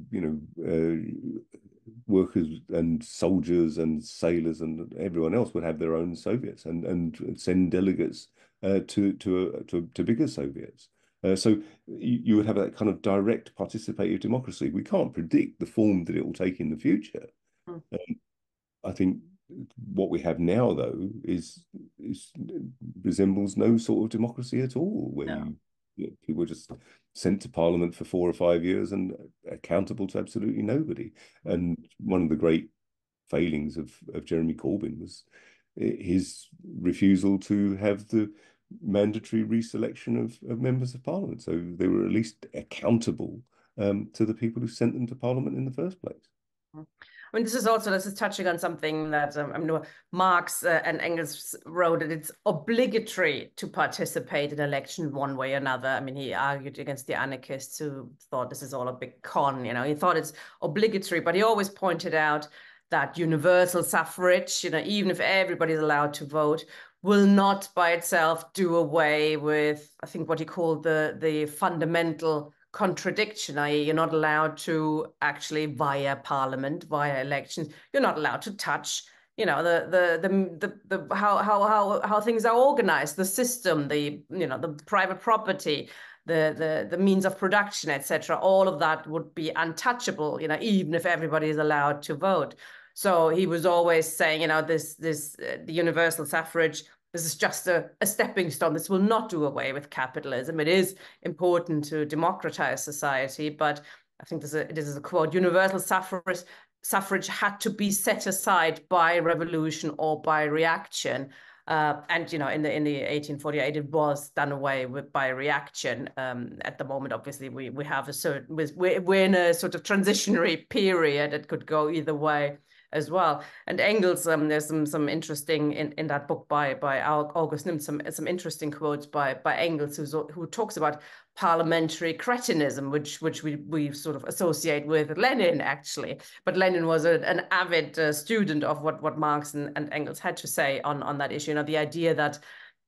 workers and soldiers and sailors and everyone else would have their own Soviets and send delegates to bigger Soviets. So you would have that kind of direct participative democracy. We can't predict the form that it will take in the future. I think what we have now, though, is resembles no sort of democracy at all, where No. people are just sent to Parliament for 4 or 5 years and accountable to absolutely nobody. And one of the great failings of Jeremy Corbyn was his refusal to have the mandatory reselection of members of Parliament. So they were at least accountable to the people who sent them to Parliament in the first place. I mean, this is touching on something that Marx and Engels wrote, that it's obligatory to participate in election one way or another. I mean, he argued against the anarchists who thought this is all a big con. He thought it's obligatory, but he always pointed out that universal suffrage, even if everybody's allowed to vote, will not by itself do away with, I think, what he called the fundamental contradiction, i.e., you're not allowed to actually, via parliament, via elections, you're not allowed to touch, the how things are organized, the system, the private property, the means of production, etc. All of that would be untouchable, even if everybody is allowed to vote. So he was always saying, the universal suffrage, this is just a stepping stone. This will not do away with capitalism. It is important to democratize society, but I think this is a quote: universal suffrage had to be set aside by revolution or by reaction. And in the 1848, it was done away with by reaction. At the moment, obviously, we have we're in a sort of transitionary period. It could go either way as well. And Engels, there's some interesting in that book by August Nimt, some interesting quotes by Engels, who talks about parliamentary cretinism, which we sort of associate with Lenin, actually. But Lenin was an avid student of what Marx and Engels had to say on that issue. The idea that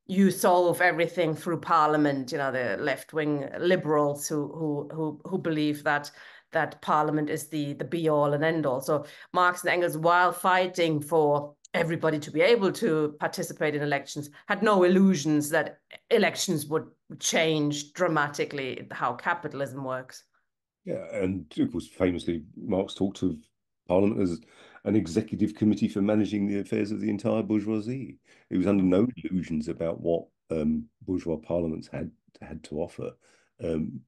you solve everything through parliament, the left-wing liberals who believe that parliament is the be all and end all. So Marx and Engels, while fighting for everybody to be able to participate in elections, had no illusions that elections would change dramatically how capitalism works. Yeah, and of course, famously, Marx talked of Parliament as an executive committee for managing the affairs of the entire bourgeoisie. He was under no illusions about what bourgeois parliaments had to offer, and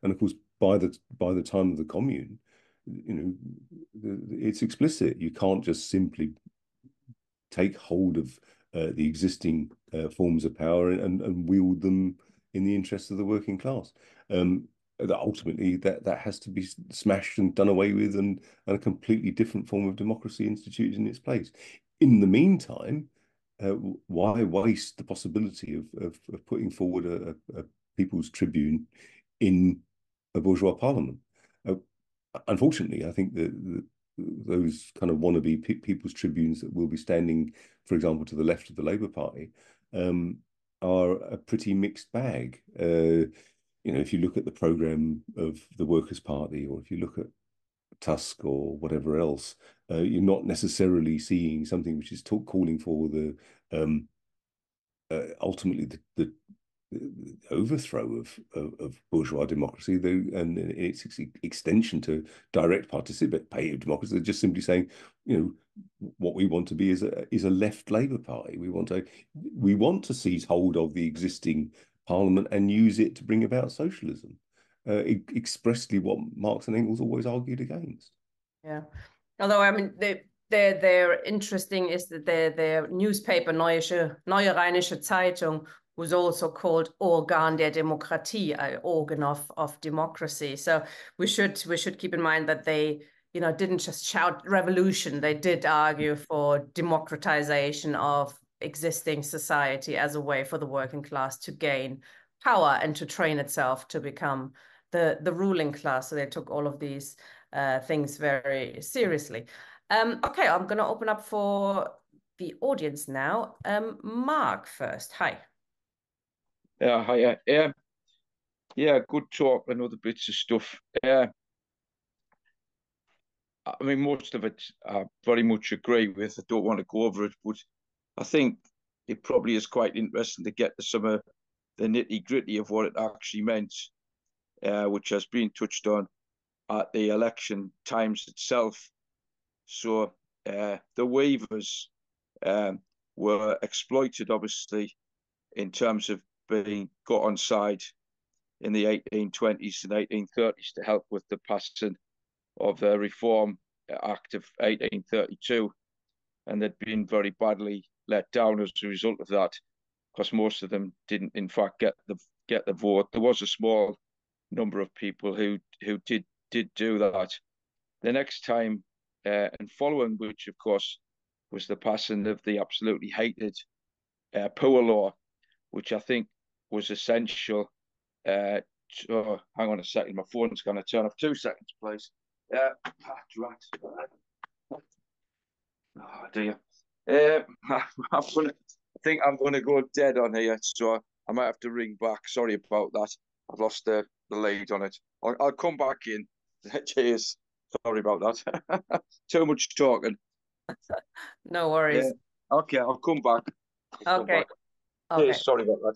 of course, by the time of the Commune, it's explicit. You can't just simply take hold of the existing forms of power and wield them in the interests of the working class. That ultimately that has to be smashed and done away with, and a completely different form of democracy instituted in its place. In the meantime, why waste the possibility of putting forward a people's tribune in a bourgeois parliament? Unfortunately, I think that those kind of wannabe people's tribunes that will be standing, for example, to the left of the Labour Party, are a pretty mixed bag. If you look at the programme of the Workers' Party, or if you look at Tusk or whatever else, you're not necessarily seeing something which is calling for the ultimately the overthrow of bourgeois democracy, and its extension to direct participative democracy. They're just simply saying, what we want to be is a left Labour Party. We want to seize hold of the existing parliament and use it to bring about socialism. Expressly what Marx and Engels always argued against. Yeah, although I mean they're interesting is that their newspaper Neue Rheinische Zeitung was also called Organ der Demokratie, organ of democracy. So we should keep in mind that they didn't just shout revolution. They did argue for democratization of existing society as a way for the working class to gain power and to train itself to become the ruling class. So they took all of these things very seriously. Okay, I'm going to open up for the audience now. Mark first. Hi. Yeah, hi. Yeah, good talk and other bits of stuff. I mean, most of it I very much agree with. I don't want to go over it, but I think it probably is quite interesting to get to some of the nitty-gritty of what it actually meant, which has been touched on at the election times itself. So the weavers were exploited, obviously, in terms of being got on side in the 1820s and 1830s to help with the passing of the Reform Act of 1832. And they'd been very badly let down as a result of that, because most of them didn't, in fact, get the vote. There was a small number of people who did do that. The next time and following which, of course, was the passing of the absolutely hated Poor Law, which I think was essential. Hang on a second, my phone's going to turn off. 2 seconds, please. Oh dear. I think I'm going to go dead on here, so I might have to ring back. Sorry about that. I've lost the lead on it. I'll come back in. Cheers. Sorry about that. Too much talking. No worries. Okay, I'll come back. Okay. Okay. Sorry about that.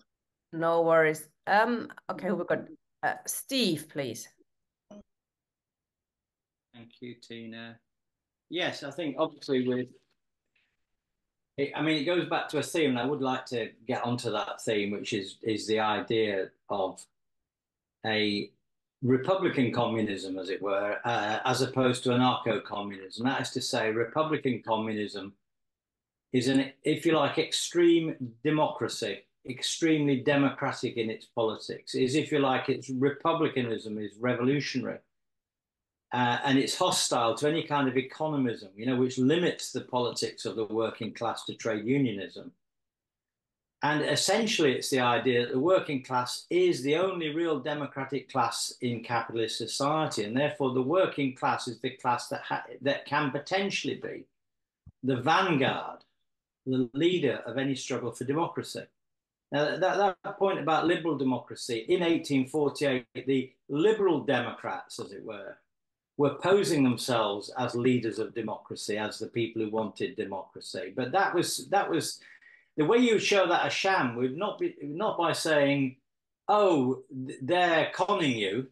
No worries. Okay, we've got Steve, please. Thank you, Tina. Yes, I think obviously it goes back to a theme, and I would like to get onto that theme, which is the idea of a Republican communism, as it were, as opposed to anarcho-communism. That is to say, Republican communism is an, if you like, extreme democracy, extremely democratic in its politics. Is, if you like, its republicanism is revolutionary. And it's hostile to any kind of economism, which limits the politics of the working class to trade unionism. And essentially, it's the idea that the working class is the only real democratic class in capitalist society, and therefore the working class is the class that can potentially be the vanguard, the leader of any struggle for democracy. Now, that point about liberal democracy, in 1848, the liberal Democrats, as it were posing themselves as leaders of democracy, as the people who wanted democracy. But that was the way you show that a sham would not by saying, oh, they're conning you,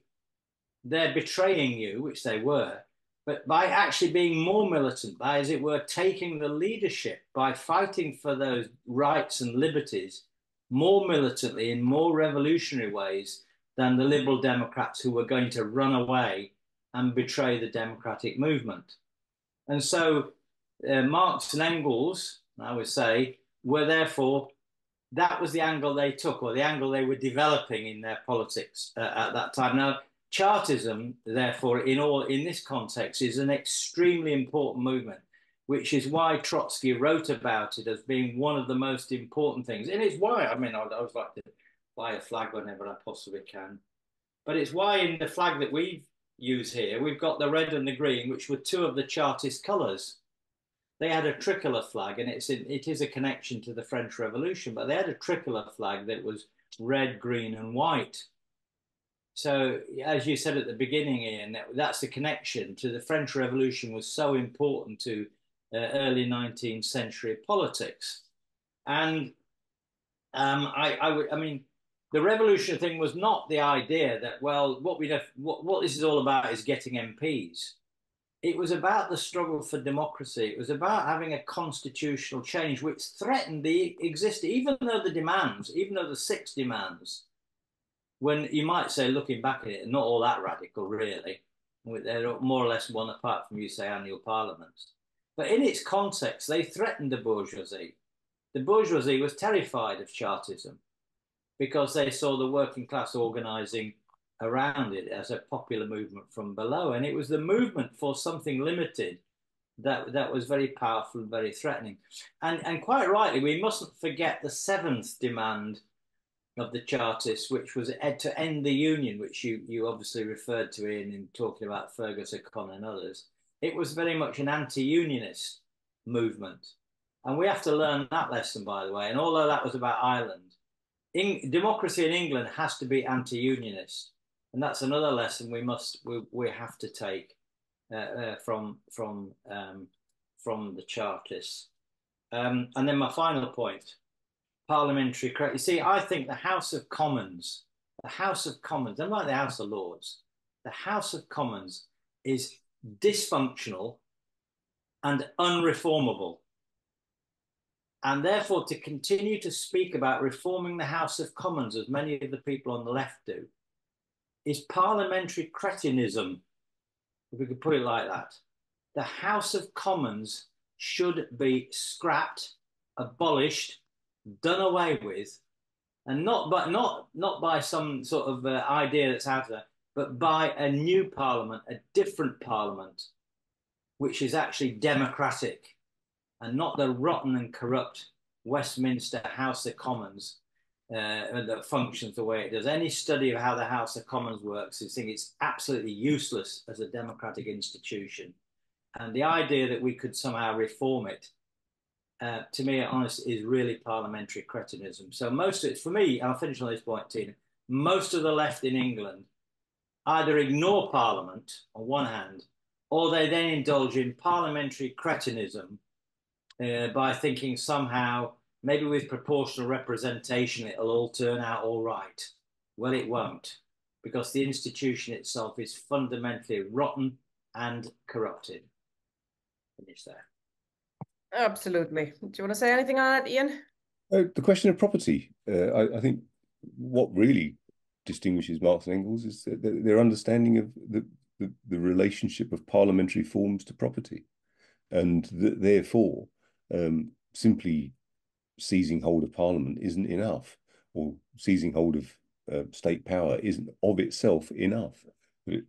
they're betraying you, which they were, but by actually being more militant, by, as it were, taking the leadership, by fighting for those rights and liberties more militantly in more revolutionary ways than the liberal Democrats who were going to run away and betray the democratic movement. And so Marx and Engels, and I would say, were therefore, that was the angle they took, or the angle they were developing in their politics at that time. Now, Chartism, therefore, in this context, is an extremely important movement, which is why Trotsky wrote about it as being one of the most important things. And it's why, I mean, I always like to fly a flag whenever I possibly can. But it's why in the flag that we use here, we've got the red and the green, which were two of the Chartist colours. They had a tricolour flag, and it is a connection to the French Revolution, but they had a tricolour flag that was red, green, and white. So, as you said at the beginning, Ian, that's the connection to the French Revolution was so important to early 19th century politics. And I mean, the revolution thing was not the idea that, well, what this is all about is getting MPs. It was about the struggle for democracy. It was about having a constitutional change which threatened the existing, even though the 6 demands, when you might say, looking back at it, not all that radical, really. They're more or less one apart from, you say, annual parliaments. But in its context, they threatened the bourgeoisie. The bourgeoisie was terrified of Chartism because they saw the working class organising around it as a popular movement from below. And it was the movement for something limited that was very powerful and very threatening. And quite rightly, we mustn't forget the 7th demand of the Chartists, which was to end the Union, which you obviously referred to in talking about Fergus O'Connor and others. It was very much an anti-unionist movement. And we have to learn that lesson, by the way. And although that was about Ireland, democracy in England has to be anti-unionist. And that's another lesson we have to take from the Chartists. And then my final point, parliamentary credit. You see, I think the House of Commons, unlike the House of Lords, the House of Commons is dysfunctional and unreformable. And therefore, to continue to speak about reforming the House of Commons, as many of the people on the left do, is parliamentary cretinism, if we could put it like that. The House of Commons should be scrapped, abolished, done away with, and not by some sort of idea that's out there, but by a new parliament, a different parliament, which is actually democratic, and not the rotten and corrupt Westminster House of Commons that functions the way it does. Any study of how the House of Commons works, I think it's absolutely useless as a democratic institution. And the idea that we could somehow reform it, to me, honestly, is really parliamentary cretinism. So most of it, for me, and I'll finish on this point, Tina, most of the left in England either ignore Parliament on one hand, or they then indulge in parliamentary cretinism by thinking somehow, maybe with proportional representation, it'll all turn out all right. Well, it won't, because the institution itself is fundamentally rotten and corrupted. Finish there. Absolutely. Do you want to say anything on that, Ian? The question of property. I think what really distinguishes Marx and Engels is their understanding of the relationship of parliamentary forms to property, and therefore simply seizing hold of Parliament isn't enough, or seizing hold of state power isn't of itself enough. It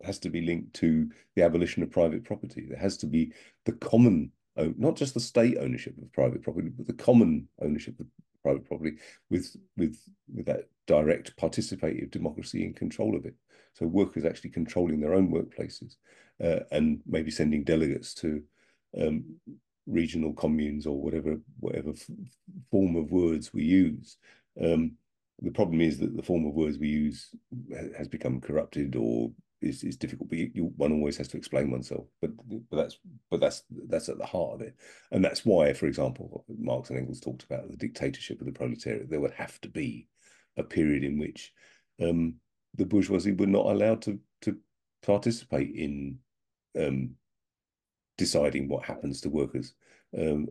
has to be linked to the abolition of private property. There has to be the common, not just the state ownership of private property, but the common ownership of private property with that direct participative democracy in control of it. So workers actually controlling their own workplaces and maybe sending delegates to regional communes or whatever form of words we use. The problem is that the form of words we use has become corrupted or is difficult. But one always has to explain oneself. But that's at the heart of it, and that's why, for example, Marx and Engels talked about the dictatorship of the proletariat. There would have to be a period in which the bourgeoisie were not allowed to participate in deciding what happens to workers, and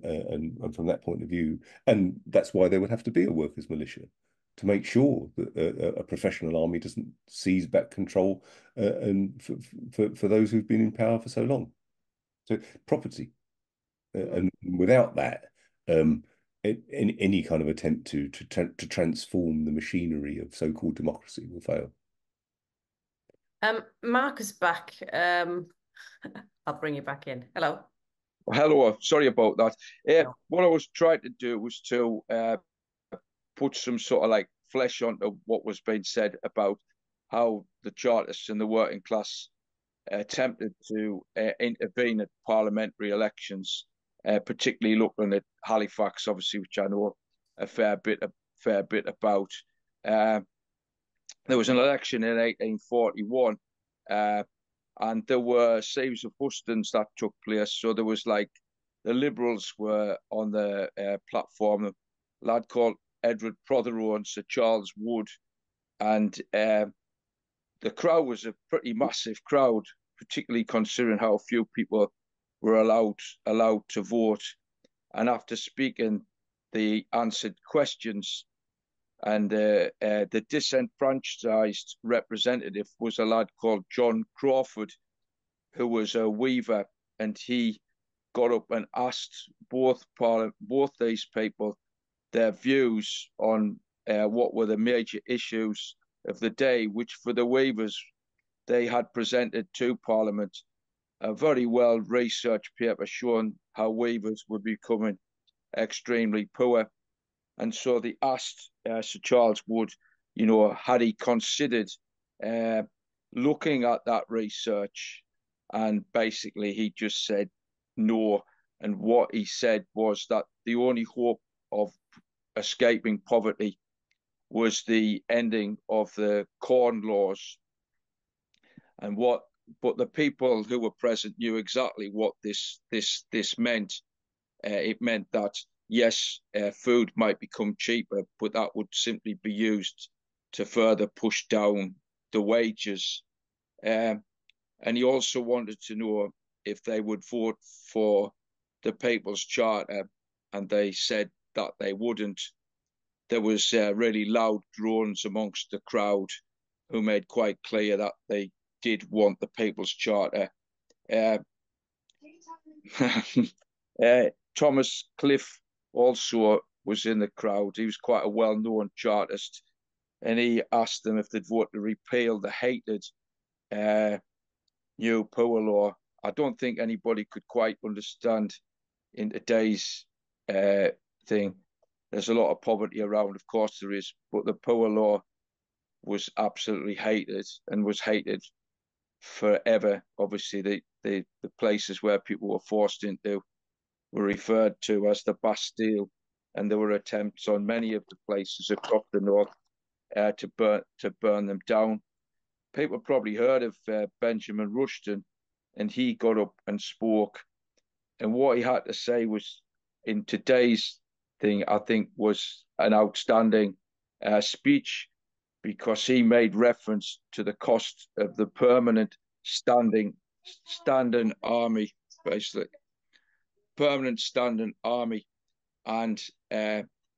from that point of view, and that's why there would have to be a workers' militia to make sure that a professional army doesn't seize back control and for those who've been in power for so long. So property, and without that, any kind of attempt to transform the machinery of so-called democracy will fail. Mark is back. I'll bring you back in. Hello. Hello, sorry about that. No. What I was trying to do was to put some sort of like flesh onto what was being said about how the Chartists and the working class attempted to intervene at parliamentary elections, particularly looking at Halifax, obviously, which I know a fair bit about. There was an election in 1841, and there were a series of hustings that took place. So there was like the Liberals were on the platform, a lad called Edward Prothero and Sir Charles Wood, and the crowd was a pretty massive crowd, particularly considering how few people were allowed to vote. And after speaking, they answered questions. And the disenfranchised representative was a lad called John Crawford, who was a weaver, and he got up and asked both these people their views on what were the major issues of the day, which for the weavers, they had presented to Parliament a very well-researched paper showing how weavers were becoming extremely poor. And so they asked Sir Charles Wood, had he considered looking at that research? And basically he just said no. And what he said was that the only hope of escaping poverty was the ending of the Corn Laws. But the people who were present knew exactly what this meant. It meant that, yes, food might become cheaper, but that would simply be used to further push down the wages. And he also wanted to know if they would vote for the People's Charter, and they said that they wouldn't. There was really loud groans amongst the crowd, who made quite clear that they did want the People's Charter. Thomas Cliff also was in the crowd. He was quite a well-known Chartist, and he asked them if they'd vote to repeal the hated new poor law. I don't think anybody could quite understand in today's thing. There's a lot of poverty around, of course there is, but the poor law was absolutely hated and was hated forever. Obviously, the places where people were forced into were referred to as the Bastille, and there were attempts on many of the places across the north to burn them down. People probably heard of Benjamin Rushton, and he got up and spoke, and what he had to say was, in today's thing, I think was an outstanding speech, because he made reference to the cost of the permanent standing army, basically. Permanent standing army, and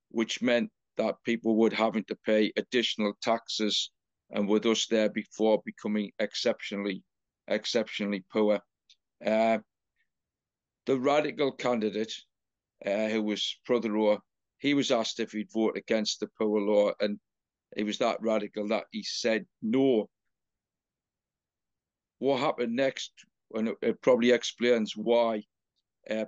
which meant that people would having to pay additional taxes and were thus there before becoming exceptionally poor. The radical candidate, who was Prothero, he was asked if he'd vote against the poor law, and he was that radical that he said no. What happened next, and it probably explains why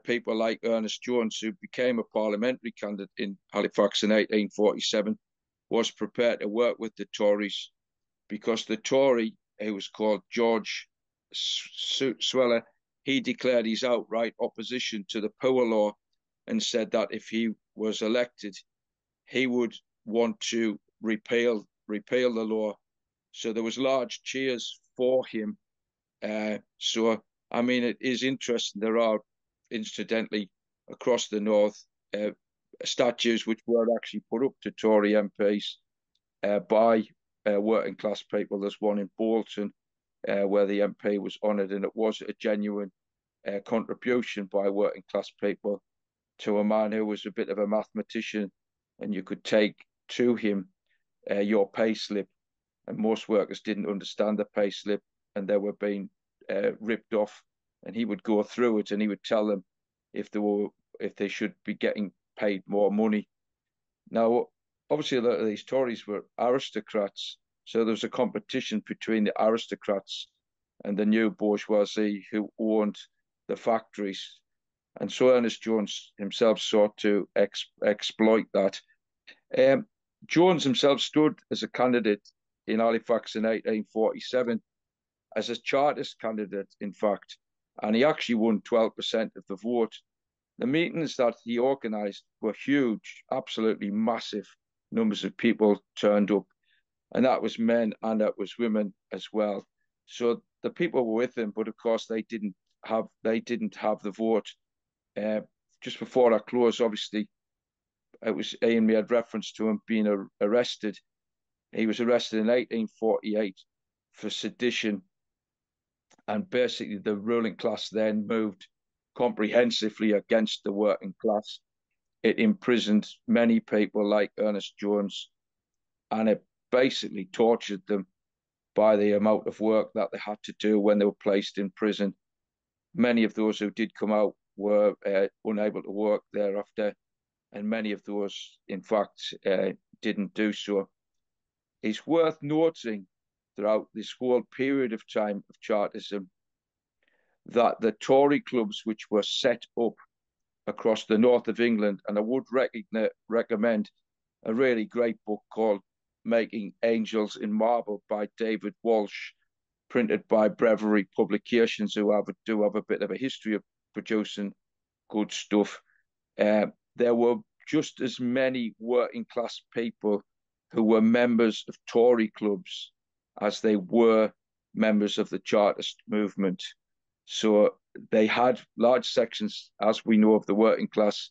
people like Ernest Jones, who became a parliamentary candidate in Halifax in 1847, was prepared to work with the Tories, because the Tory, who was called George Sweller, he declared his outright opposition to the poor law and said that if he was elected, he would want to repeal the law. So there was large cheers for him. So, I mean, it is interesting. There are, incidentally, across the north, statues which were actually put up to Tory MPs by working class people. There's one in Bolton where the MP was honoured, and it was a genuine contribution by working class people to a man who was a bit of a mathematician, and you could take to him your pay slip, and most workers didn't understand the pay slip, and they were being ripped off, and he would go through it and he would tell them if they should be getting paid more money. Now, obviously, a lot of these Tories were aristocrats, so there was a competition between the aristocrats and the new bourgeoisie who owned the factories. And so Ernest Jones himself sought to exploit that. Jones himself stood as a candidate in Halifax in 1847, as a Chartist candidate, in fact, and he actually won 12% of the vote. The meetings that he organised were huge, absolutely massive numbers of people turned up, and that was men and that was women as well. So the people were with him, but of course they didn't have the vote. Just before I close, obviously, it was Ian made reference to him being arrested. He was arrested in 1848 for sedition, and basically the ruling class then moved comprehensively against the working class. It imprisoned many people like Ernest Jones, and it basically tortured them by the amount of work that they had to do when they were placed in prison. Many of those who did come out were unable to work thereafter, and many of those, in fact, didn't do so. It's worth noting throughout this whole period of time of Chartism that the Tory clubs which were set up across the north of England, and I would recommend a really great book called Making Angels in Marble by David Walsh, printed by Breviary Publications, who do have a bit of a history of producing good stuff. There were just as many working class people who were members of Tory clubs as they were members of the Chartist movement. So they had large sections, as we know, of the working class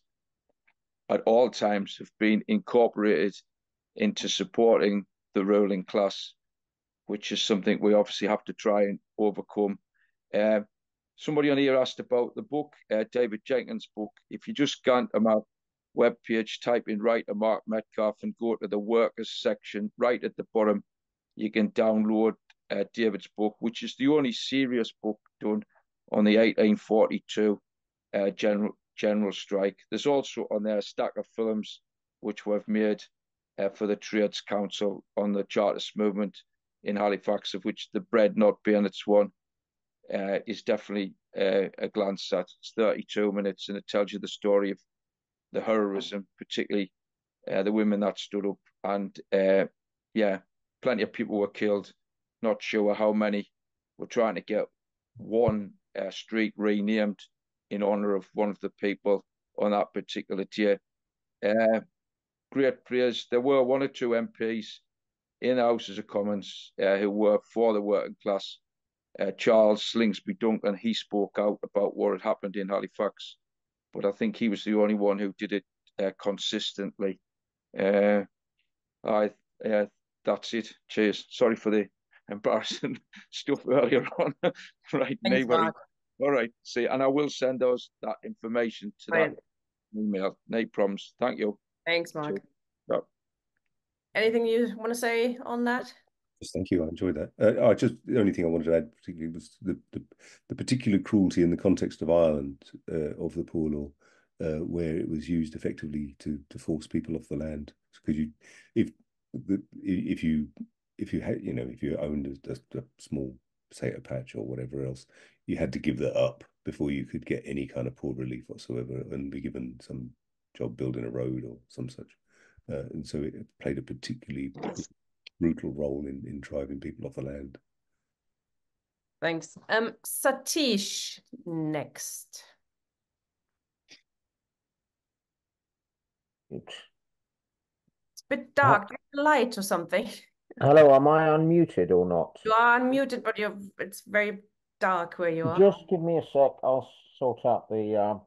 at all times have been incorporated into supporting the ruling class, which is something we obviously have to try and overcome. Somebody on here asked about the book, David Jenkins' book. If you just scan to my webpage, type in writer Mark Metcalf and go to the workers section, right at the bottom, you can download David's book, which is the only serious book done on the 1842 general strike. There's also on there a stack of films which we've made for the Trades Council on the Chartist movement in Halifax, of which the Bread Not Bayonets one is definitely a glance at. It's 32 minutes, and it tells you the story of the heroism, particularly the women that stood up. And yeah, plenty of people were killed. Not sure how many. We're trying to get one street renamed in honour of one of the people on that particular day. Great praise. There were one or two MPs in the Houses of Commons who were for the working class. Charles Slingsby Duncan, he spoke out about what had happened in Halifax, but I think he was the only one who did it consistently. That's it. Cheers. Sorry for the embarrassing stuff earlier on. Right, Thanks, Mark. All right, see, and I will send that information to that email. No problems. Thank you. Thanks, Mark. Yeah. Anything you want to say on that? Yes, thank you. I enjoyed that. The only thing I wanted to add particularly was the particular cruelty in the context of Ireland of the poor law, where it was used effectively to force people off the land. Because if you had, if you owned a small potato patch or whatever else, you had to give that up before you could get any kind of poor relief whatsoever and be given some job building a road or some such. And so it played a particularly brutal role in driving people off the land. Thanks. Satish next. It's a bit dark. Light or something. Hello, am I unmuted or not? You are unmuted, but it's very dark where you are. Just give me a sec. I'll sort out the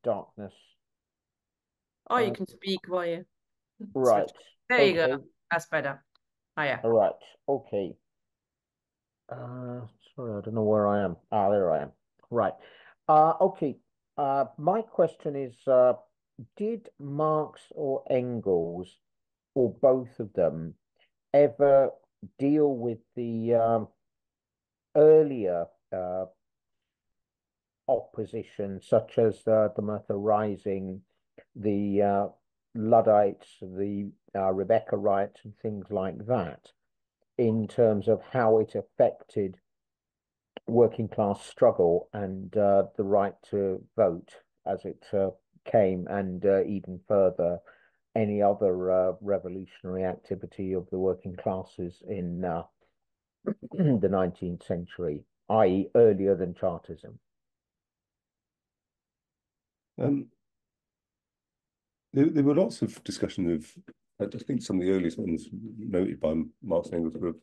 darkness. Oh, you can speak while you... Right. There you go. That's better. Oh, yeah. All right. Okay. Sorry, I don't know where I am. There I am. Right. Okay. My question is, did Marx or Engels, or both of them, ever deal with the earlier opposition, such as the Merthyr Rising the Luddites, the Rebecca riots, and things like that, in terms of how it affected working class struggle and the right to vote as it came, and even further, any other revolutionary activity of the working classes in the 19th century, i.e., earlier than Chartism? There were lots of discussion of, I think some of the earliest ones noted by Marx and Engels were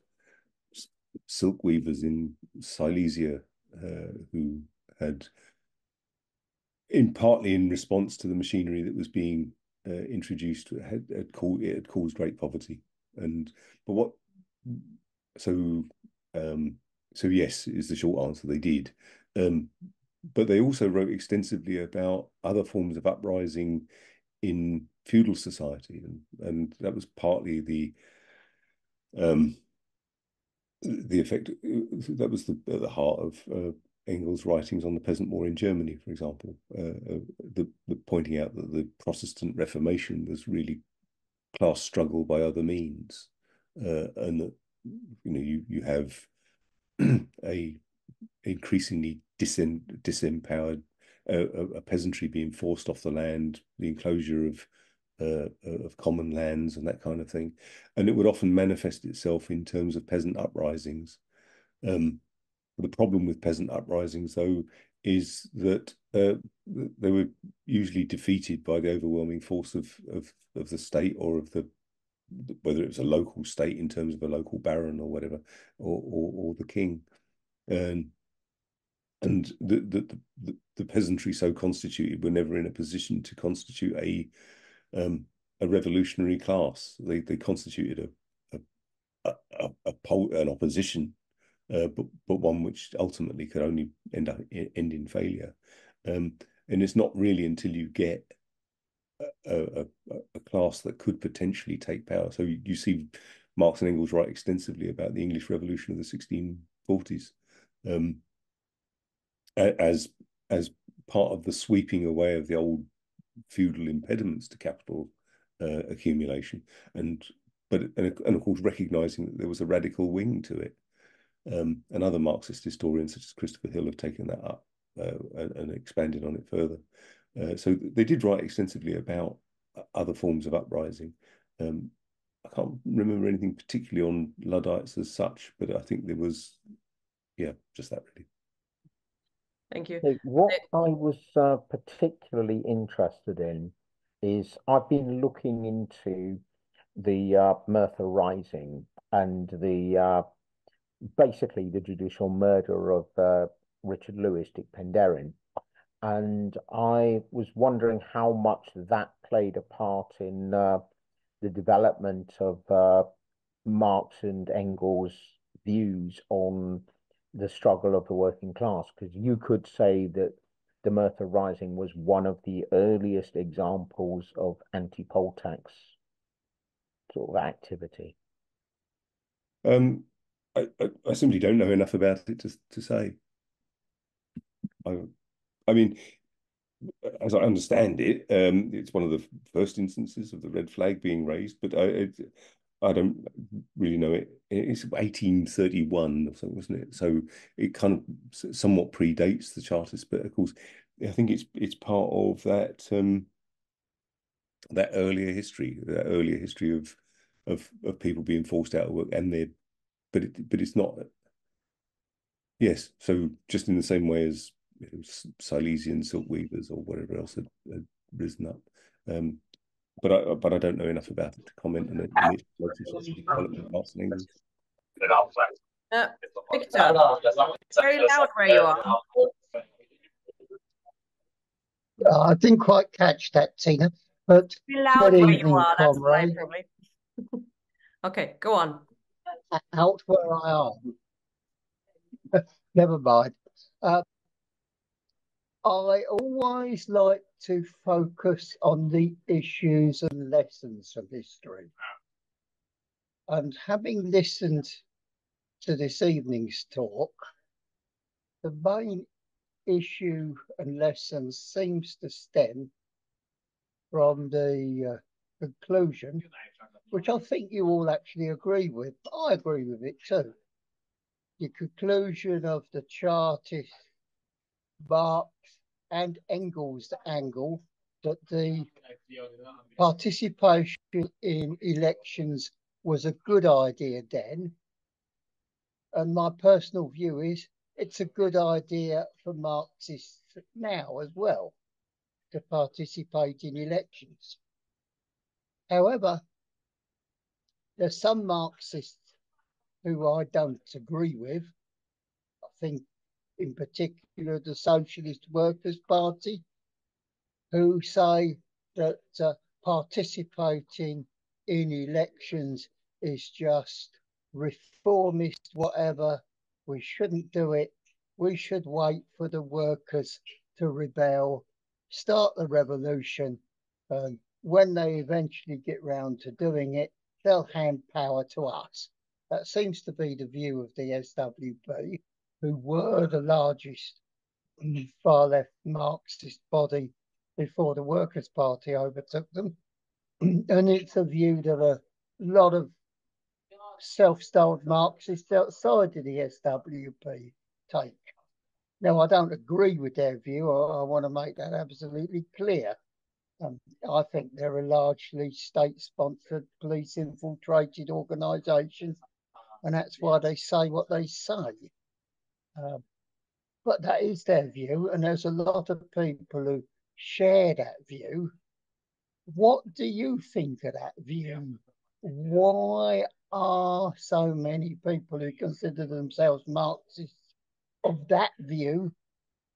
silk weavers in Silesia, who had, partly in response to the machinery that was being introduced, had caused great poverty. So yes is the short answer. They did, but they also wrote extensively about other forms of uprising in feudal society, and that was partly the effect that was at the heart of Engels' writings on the peasant war in Germany, for example, the pointing out that the Protestant Reformation was really class struggle by other means, and that you have a increasingly disempowered a peasantry being forced off the land, the enclosure of common lands and that kind of thing, and it would often manifest itself in terms of peasant uprisings. The problem with peasant uprisings, though, is that they were usually defeated by the overwhelming force of the state, or of whether it was a local state in terms of a local baron or whatever, or the king. And the peasantry so constituted were never in a position to constitute a revolutionary class. They constituted an opposition, but one which ultimately could only end in failure. And it's not really until you get a class that could potentially take power. So you see Marx and Engels write extensively about the English Revolution of the 1640s. As part of the sweeping away of the old feudal impediments to capital accumulation, and of course recognizing that there was a radical wing to it. And other Marxist historians such as Christopher Hill have taken that up and expanded on it further. So they did write extensively about other forms of uprising. I can't remember anything particularly on Luddites as such, but I think there was, just that really. Thank you. What I was particularly interested in is I've been looking into the Merthyr Rising and the basically the judicial murder of Richard Lewis, Dick Penderyn, and I was wondering how much that played a part in the development of Marx and Engels' views on the struggle of the working class, because you could say that the Merthyr Rising was one of the earliest examples of anti-poll tax sort of activity. I simply don't know enough about it to say. I mean, as I understand it, it's one of the first instances of the red flag being raised, but I don't really know it. It's 1831 or something, wasn't it? So it kind of somewhat predates the Chartists, but of course, I think it's part of that earlier history, of people being forced out of work, and but it's not. Yes, so just in the same way as Silesian silk weavers or whatever else had risen up. But I don't know enough about it to comment on it in its development of Marx and Engels. Victor, it's very loud where you are. I didn't quite catch that, Tina, but Be loud good where you evening, are, that's why, comrade. probably. Okay, go on. Out where I am. Never mind. I always like to focus on the issues and lessons of history. And having listened to this evening's talk, the main issue and lesson seems to stem from the conclusion, which I think you all actually agree with, but I agree with it too. The conclusion of the Chartists, Marx and Engels angle that the participation in elections was a good idea then. And my personal view is it's a good idea for Marxists now as well to participate in elections. However, there's some Marxists who I don't agree with. I think in particular the Socialist Workers' Party, who say that participating in elections is just reformist, whatever. We shouldn't do it. We should wait for the workers to rebel, start the revolution, and when they eventually get round to doing it, they'll hand power to us. That seems to be the view of the SWP, who were the largest far left Marxist body before the Workers' Party overtook them. And it's a view that a lot of self-styled Marxists outside of the SWP take. Now, I don't agree with their view. I want to make that absolutely clear. I think they're a largely state-sponsored, police-infiltrated organisation, and that's why they say what they say. But that is their view, and there's a lot of people who share that view. What do you think of that view? Why are so many people who consider themselves Marxists of that view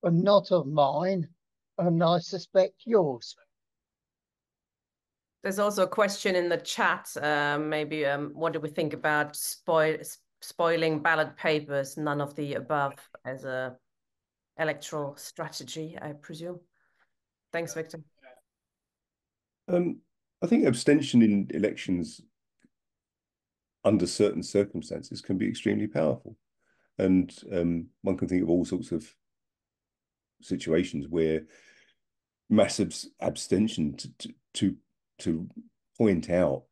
and not of mine, and I suspect yours? There's also a question in the chat, maybe what do we think about spoiling ballot papers, none of the above, as a electoral strategy, I presume. Thanks, Victor. I think abstention in elections under certain circumstances can be extremely powerful. And one can think of all sorts of situations where massive abstention to point out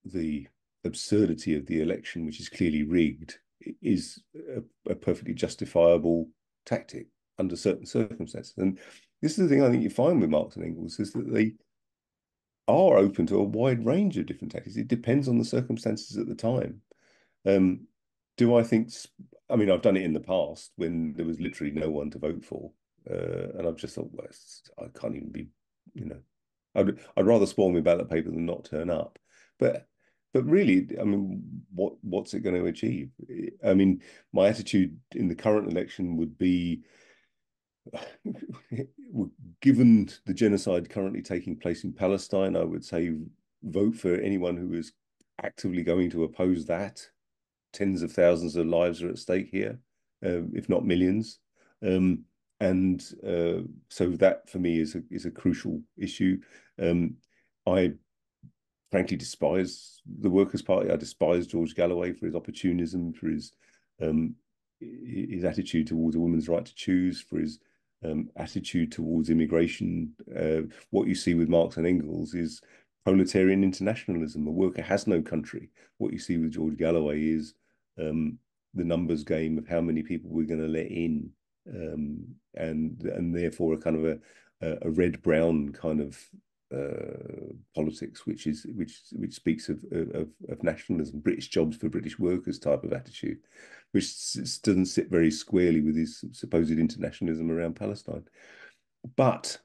the absurdity of the election, which is clearly rigged, is a perfectly justifiable tactic under certain circumstances. And this is the thing I think you find with Marx and Engels, is that they are open to a wide range of different tactics. It depends on the circumstances at the time. Do I think, I mean, I've done it in the past when there was literally no one to vote for. And I've just thought, well, I can't even be, you know, I'd rather spoil my ballot paper than not turn up. But really, I mean, what's it going to achieve? I mean, my attitude in the current election would be, given the genocide currently taking place in Palestine, I would say vote for anyone who is actively going to oppose that. Tens of thousands of lives are at stake here, if not millions. So that for me is a crucial issue. I frankly despise the Workers' Party. I despise George Galloway for his opportunism, for his attitude towards a woman's right to choose, for his attitude towards immigration. What you see with Marx and Engels is proletarian internationalism. A worker has no country. What you see with George Galloway is the numbers game of how many people we're going to let in, and therefore a kind of a red-brown kind of politics, which speaks of nationalism, British jobs for British workers type of attitude, which doesn't sit very squarely with his supposed internationalism around Palestine. But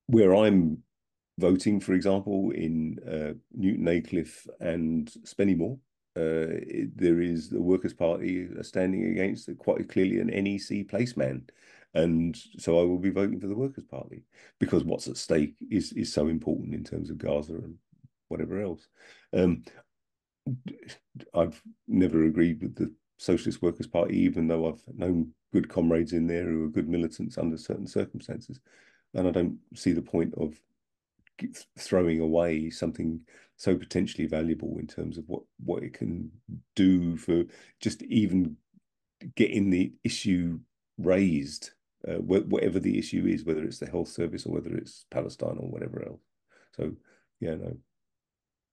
where I'm voting, for example, in Newton Aycliffe and Spennymoor, there is the Workers' Party standing against quite clearly an NEC placeman. And so I will be voting for the Workers' Party because what's at stake is so important in terms of Gaza and whatever else. I've never agreed with the Socialist Workers' Party, even though I've known good comrades in there who are good militants under certain circumstances. And I don't see the point of throwing away something so potentially valuable in terms of what it can do for just even getting the issue raised, whatever the issue is, whether it's the health service or whether it's Palestine or whatever else. So yeah, no.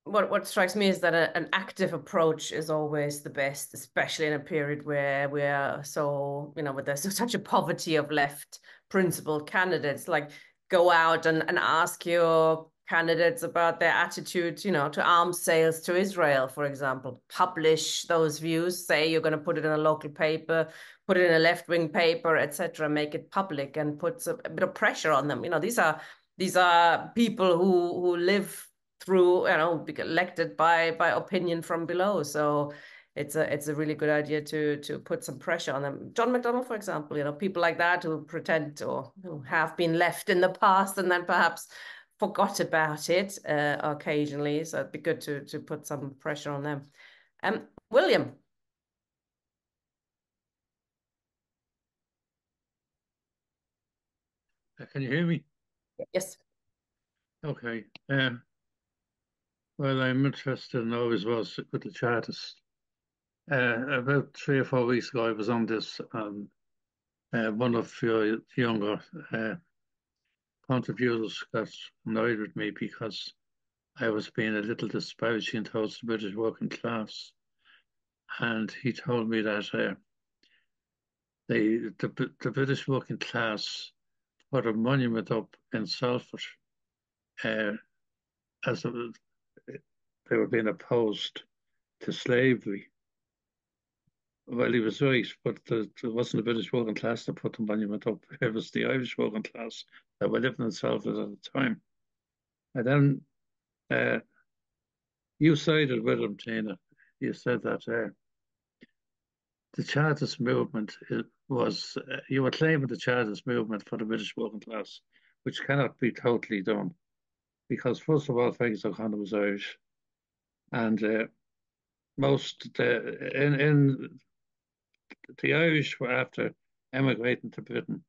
What strikes me is that an active approach is always the best, especially in a period where we are so, where there's such a poverty of left principled candidates. Like, go out and ask your candidates about their attitude, to arms sales to Israel, for example. Publish those views, say you're going to put it in a local paper, put it in a left-wing paper, etc. Make it public and put a bit of pressure on them. These are people who live through, elected by opinion from below. So it's a really good idea to put some pressure on them. John McDonnell, for example, people like that who pretend or who have been left in the past and then perhaps forgot about it occasionally. So it'd be good to put some pressure on them. William. Can you hear me? Yes. Okay. Well, I'm interested and always was with the Chartists. About 3 or 4 weeks ago, I was on this, one of your younger contributors got annoyed with me because I was being a little disparaging towards the British working class. And he told me that the British working class put a monument up in Salford as they were being opposed to slavery. Well, he was right, but it wasn't the British working class that put the monument up. It was the Irish working class that were living in Salford at the time. And then you sided with him, Tina. You said that the Chartist movement was, you were claiming the Chartist movement for the British working class, which cannot be totally done. Because first of all, Fergus O'Connor was Irish. And in the Irish were after emigrating to Britain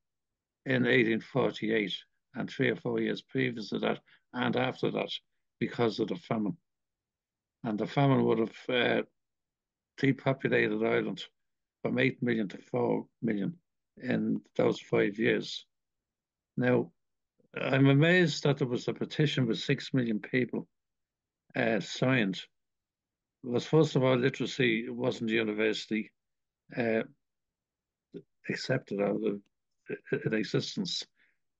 in 1848 and 3 or 4 years previous to that and after that because of the famine. And the famine would have depopulated Ireland from 8 million to 4 million in those 5 years. Now, I'm amazed that there was a petition with 6 million people signed. Because first of all, literacy wasn't universally accepted out of in existence.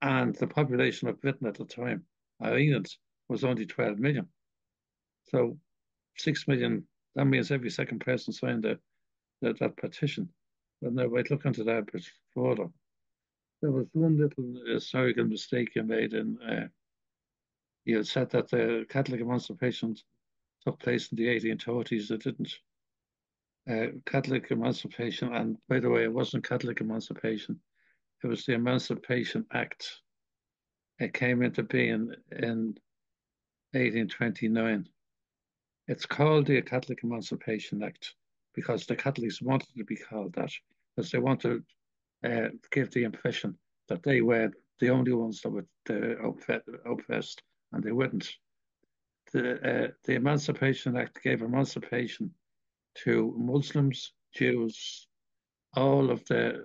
And the population of Britain at the time, Ireland, was only 12 million. So 6 million, that means every second person signed that petition. But now I'd look into that a bit further. There was one little historical mistake you made in, you had said that the Catholic emancipation took place in the 1830s. It didn't. Catholic emancipation, and by the way, it wasn't Catholic emancipation. It was the Emancipation Act. It came into being in 1829. It's called the Catholic Emancipation Act because the Catholics wanted to be called that, because they wanted to give the impression that they were the only ones that would oppressed, and they wouldn't. The Emancipation Act gave emancipation to Muslims, Jews, all of the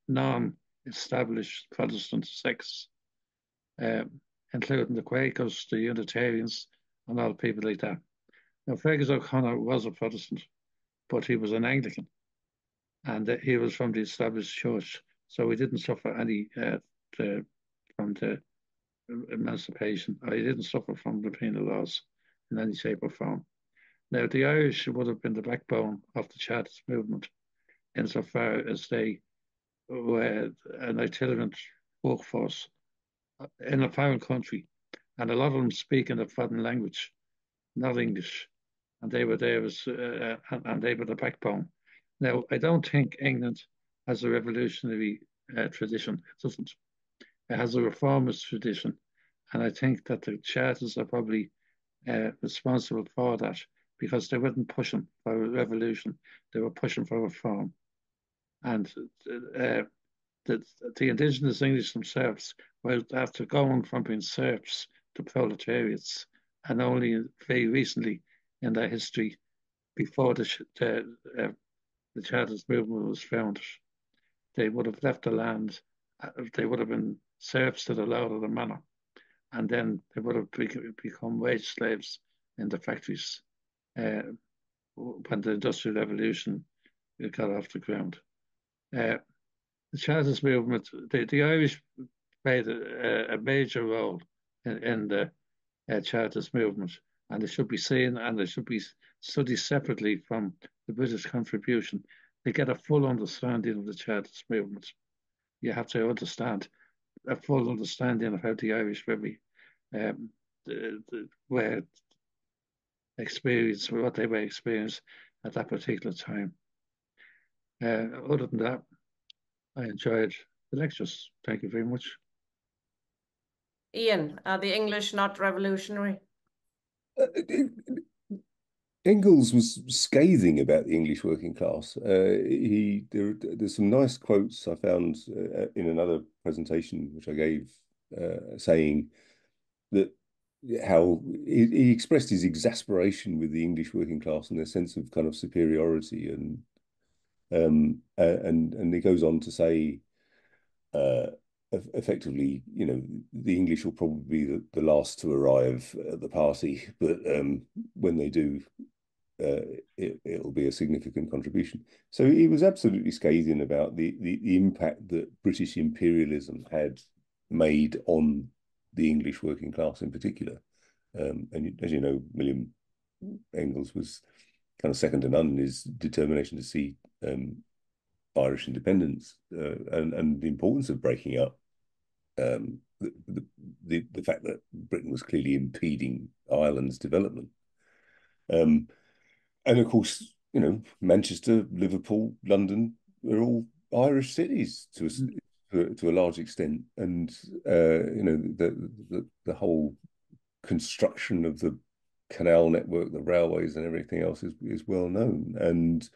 non-established Protestant sects, including the Quakers, the Unitarians, and all people like that. Now, Fergus O'Connor was a Protestant, but he was an Anglican, and he was from the established church, so he didn't suffer any from the emancipation, or he didn't suffer from the penal laws in any shape or form. Now, the Irish would have been the backbone of the Chartist movement insofar as they were an itinerant workforce in a foreign country, and a lot of them speaking a foreign language, not English, and they were there as and they were the backbone. Now, I don't think England has a revolutionary tradition. It doesn't. It has a reformist tradition, and I think that the Charters are probably responsible for that because they weren't pushing for a revolution; they were pushing for reform. And the indigenous English themselves, well, after going from being serfs to proletariats, and only very recently in their history, before the Chartist movement was founded, they would have left the land. They would have been serfs to the lord of the manor, and then they would have become wage slaves in the factories when the Industrial Revolution got off the ground. The Chartist movement, the Irish played a major role in the Chartist movement, and they should be seen and they should be studied separately from the British contribution to get a full understanding of the Chartist movement. You have to understand a full understanding of how the Irish really were experienced, what they were experienced at that particular time. Other than that, I enjoyed the lectures. Thank you very much. Ian, are the English not revolutionary? Engels was scathing about the English working class. There's some nice quotes I found in another presentation which I gave, saying that how he expressed his exasperation with the English working class and their sense of kind of superiority, and he goes on to say, effectively, you know, the English will probably be the last to arrive at the party, but when they do, it'll be a significant contribution. So he was absolutely scathing about the impact that British imperialism had made on the English working class in particular. And as you know, William Engels was kind of second to none in his determination to see Irish independence and the importance of breaking up the fact that Britain was clearly impeding Ireland's development. And of course, you know, Manchester, Liverpool, London are all Irish cities to a large extent, and you know, the whole construction of the canal network, the railways, and everything else is well known, and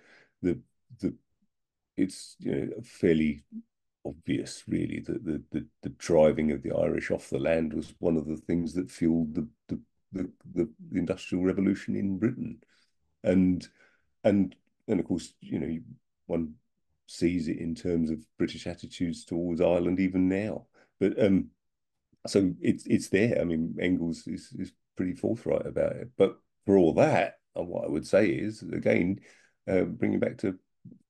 it's, you know, fairly obvious, really, that the driving of the Irish off the land was one of the things that fueled the industrial revolution in Britain, and of course, you know, one sees it in terms of British attitudes towards Ireland even now. But so it's there. I mean, Engels is pretty forthright about it. But for all that, what I would say is, again, bringing back to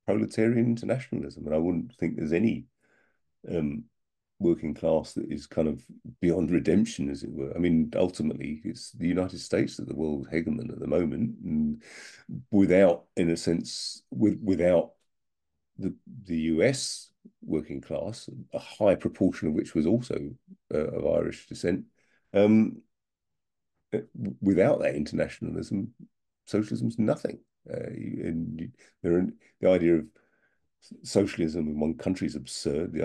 proletarian internationalism, and I wouldn't think there's any working class that is kind of beyond redemption, as it were. I mean, ultimately, it's the United States that the world hegemon at the moment, and without, in a sense, without the US working class, a high proportion of which was also of Irish descent, without that internationalism, socialism's nothing. And the idea of socialism in one country is absurd. The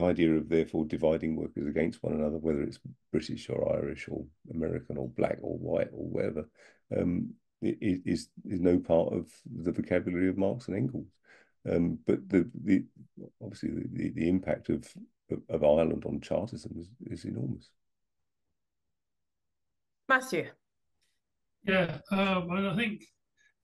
idea of therefore dividing workers against one another, whether it's British or Irish or American or black or white or whatever, is no part of the vocabulary of Marx and Engels. But obviously the impact of Ireland on Chartism is enormous. Matthew. Yeah, and I think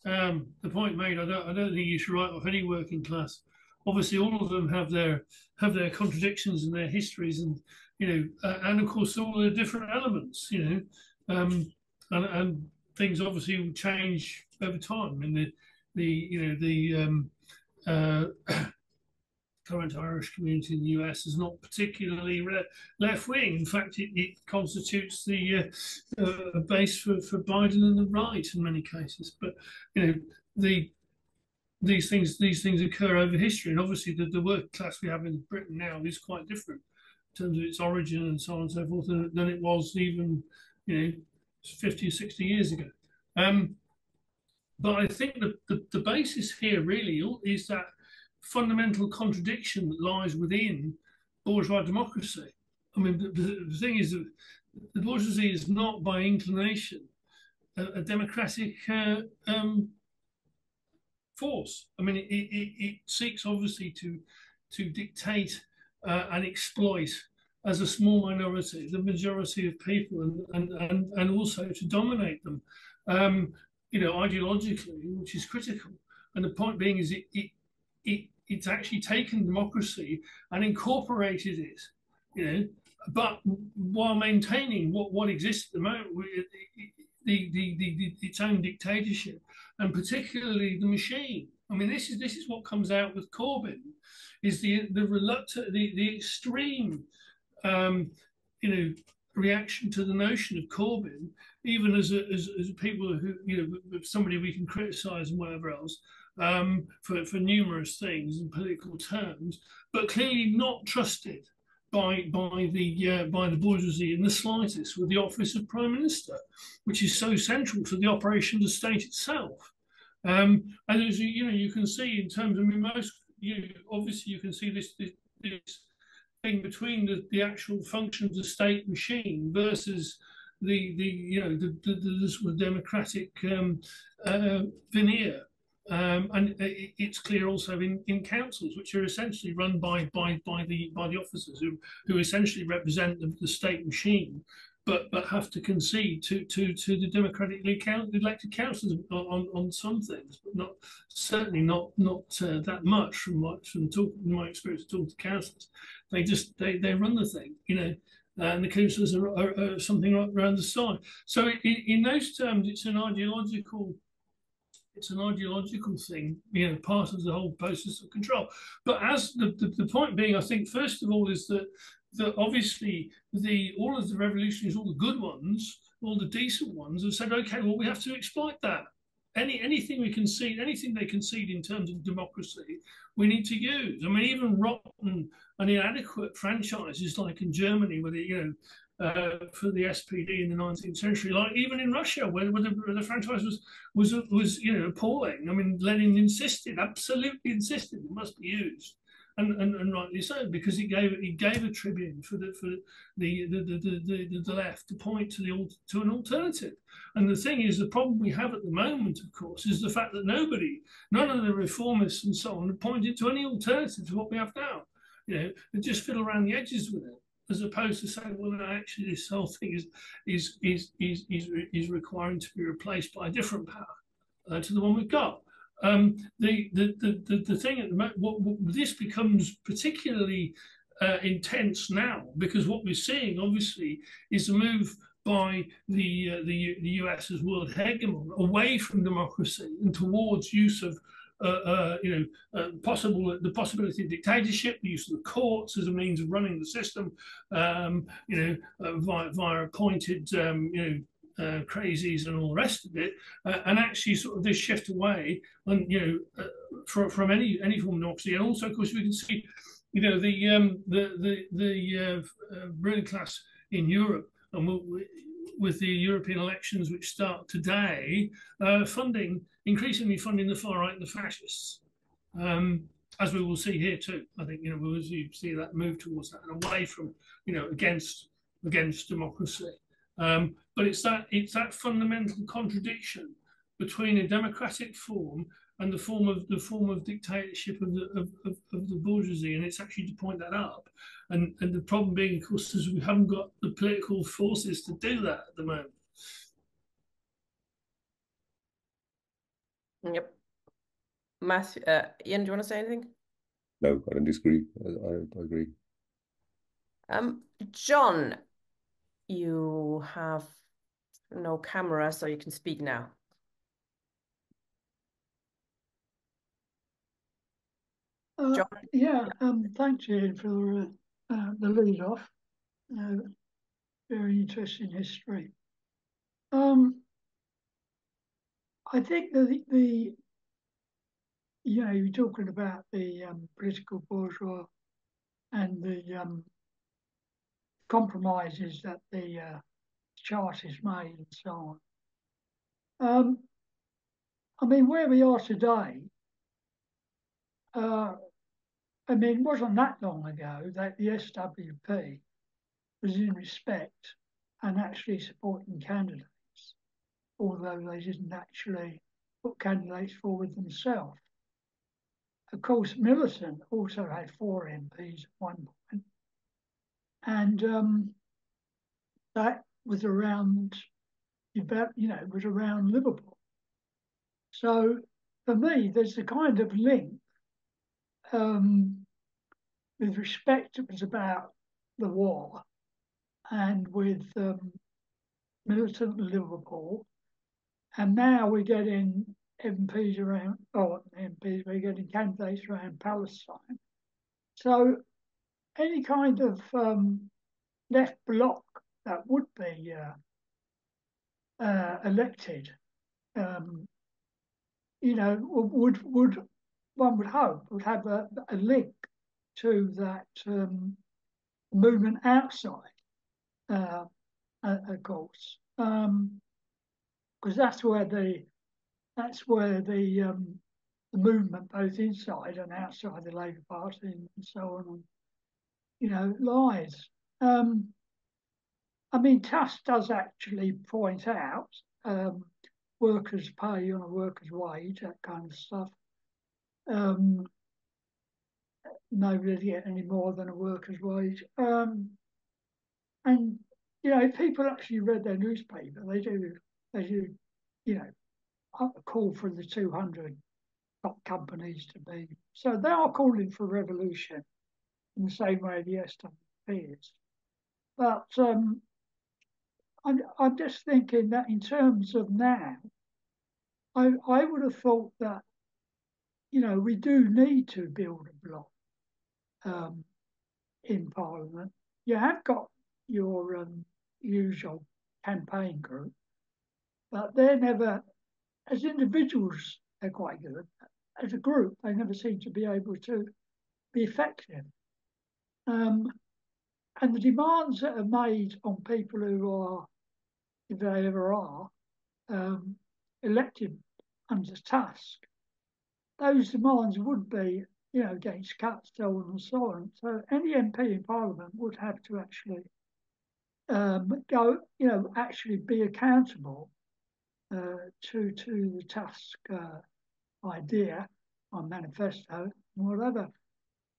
the point made, I don't think you should write off any working class. Obviously, all of them have their contradictions and their histories, and you know, and of course, all the different elements, you know, and things obviously will change over time. And the current Irish community in the US is not particularly left wing. In fact, it constitutes the base for Biden and the right in many cases. But you know, these things occur over history, and obviously the working class we have in Britain now is quite different in terms of its origin and so on and so forth than it was even, you know, 50 or 60 years ago. But I think the basis here really is that fundamental contradiction that lies within bourgeois democracy. I mean, the thing is that the bourgeoisie is not by inclination a democratic force. I mean, it seeks obviously to dictate and exploit as a small minority the majority of people, and also to dominate them, you know, ideologically, which is critical. And the point being is it's actually taken democracy and incorporated it, you know, but while maintaining what exists at the moment, its own dictatorship, and particularly the machine. I mean, this is what comes out with Corbyn, is the reluctant, the extreme, reaction to the notion of Corbyn, even as people who, somebody we can criticise and whatever else, for numerous things in political terms, but clearly not trusted by the bourgeoisie in the slightest, with the office of Prime Minister, which is so central to the operation of the state itself. And as you can see in terms of, obviously you can see this thing between the actual function of the state machine versus the sort of democratic veneer. And it's clear also in councils, which are essentially run by the officers who essentially represent the state machine, but have to concede to the democratically elected councils on some things, but certainly not that much from my experience of talking to councillors. They run the thing, and the councillors are something around the side. So in those terms, it's an ideological thing, part of the whole process of control. But as the point being, I think, first of all, is that obviously all of the revolutionaries, all the good ones, all the decent ones, have said, okay, well, we have to exploit that. Anything we concede, anything they concede in terms of democracy, we need to use. I mean, even rotten and inadequate franchises like in Germany, where for the SPD in the 19th century, like even in Russia, where the franchise was appalling. I mean, Lenin absolutely insisted it must be used, and rightly so, because he gave a tribune for the left to point to an alternative. And the thing is, the problem we have at the moment, of course, is the fact that none of the reformists and so on, have pointed to any alternative to what we have now. They just fiddle around the edges with it, as opposed to saying, well, no, actually, this whole thing is requiring to be replaced by a different power to the one we've got. The thing at the moment, this becomes particularly intense now, because what we're seeing, obviously, is a move by the US as world hegemon away from democracy and towards use of the possibility of dictatorship, the use of the courts as a means of running the system, via appointed crazies and all the rest of it, and actually sort of this shift away, and from any form of democracy. And also, of course, we can see the ruling class in Europe, and with the European elections which start today, increasingly funding the far right and the fascists, as we will see here too. I think we will see that move towards that and away from against democracy. But it's that fundamental contradiction between a democratic form and the form of dictatorship of the bourgeoisie, and it's actually to point that up. And the problem being, of course, is we haven't got the political forces to do that at the moment. Yep. Matthew, Ian, do you want to say anything? No, I don't disagree. I agree. John, you have no camera, so you can speak now. John? Yeah, thanks, Ian, for the lead off. Very interesting history. I think you're talking about the political bourgeois and the compromises that the Chartists made and so on. I mean, where we are today, it wasn't that long ago that the SWP was in respect and actually supporting candidates, although they didn't actually put candidates forward themselves. Of course, Militant also had 4 MPs at one point, and that was around Liverpool. So for me, there's a kind of link. With respect, it was about the war, and with militant Liverpool, and now we're getting MPs around, or MPs, we're getting candidates around Palestine. So any kind of left bloc that would be elected, you know, would one would hope would have a link to that movement outside, of course, because that's where the movement, both inside and outside the Labour Party and so on, you know, lies. I mean, Tusk does actually point out workers' pay on a worker's wage, that kind of stuff. Nobody get any more than a worker's wage. And, you know, if people actually read their newspaper, they do, you know, call for the 200 top companies to be. So they are calling for revolution in the same way the SWP is. But I'm just thinking that in terms of now, I would have thought that, you know, we do need to build a bloc in Parliament. You have got your usual campaign group, but they're never, as individuals, they're quite good. As a group, they never seem to be able to be effective. And the demands that are made on people who are, if they ever are, elected under Tusk, those demands would be, you know, against cuts, so on and so on. So any MP in Parliament would have to actually go, you know, actually be accountable to the Tusk idea or manifesto, whatever.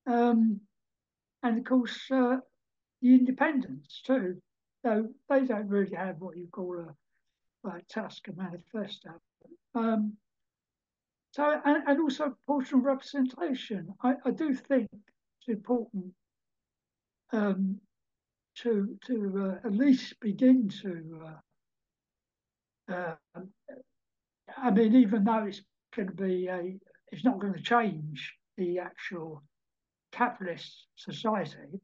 And of course, the independents too. So they don't really have what you call a Tusk manifesto. So, and also proportional representation. I do think it's important to at least begin to. I mean, even though it's going to be it's not going to change the actual capitalist society.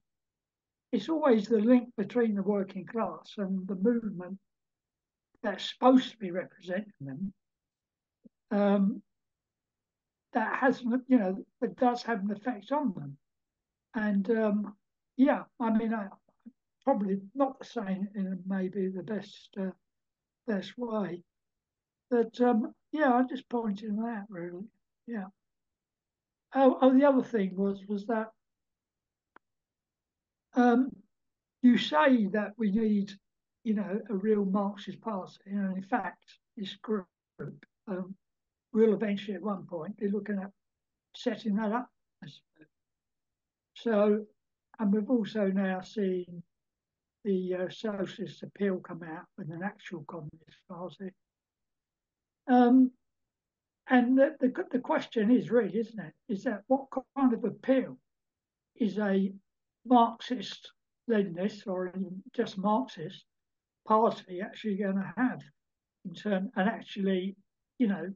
It's always the link between the working class and the movement that's supposed to be representing them. That has, you know, that does have an effect on them. And yeah, I mean, I probably not the same in maybe the best way, but yeah, I just pointed to that really. Yeah. Oh, the other thing was that you say that we need, you know, a real Marxist party, and in fact, this group will eventually at one point be looking at setting that up. So, and we've also now seen the Socialist Appeal come out with an actual Communist Party. And the question is really, isn't it, is that what kind of appeal is a Marxist Leninist or just Marxist party actually going to have in terms and actually, you know,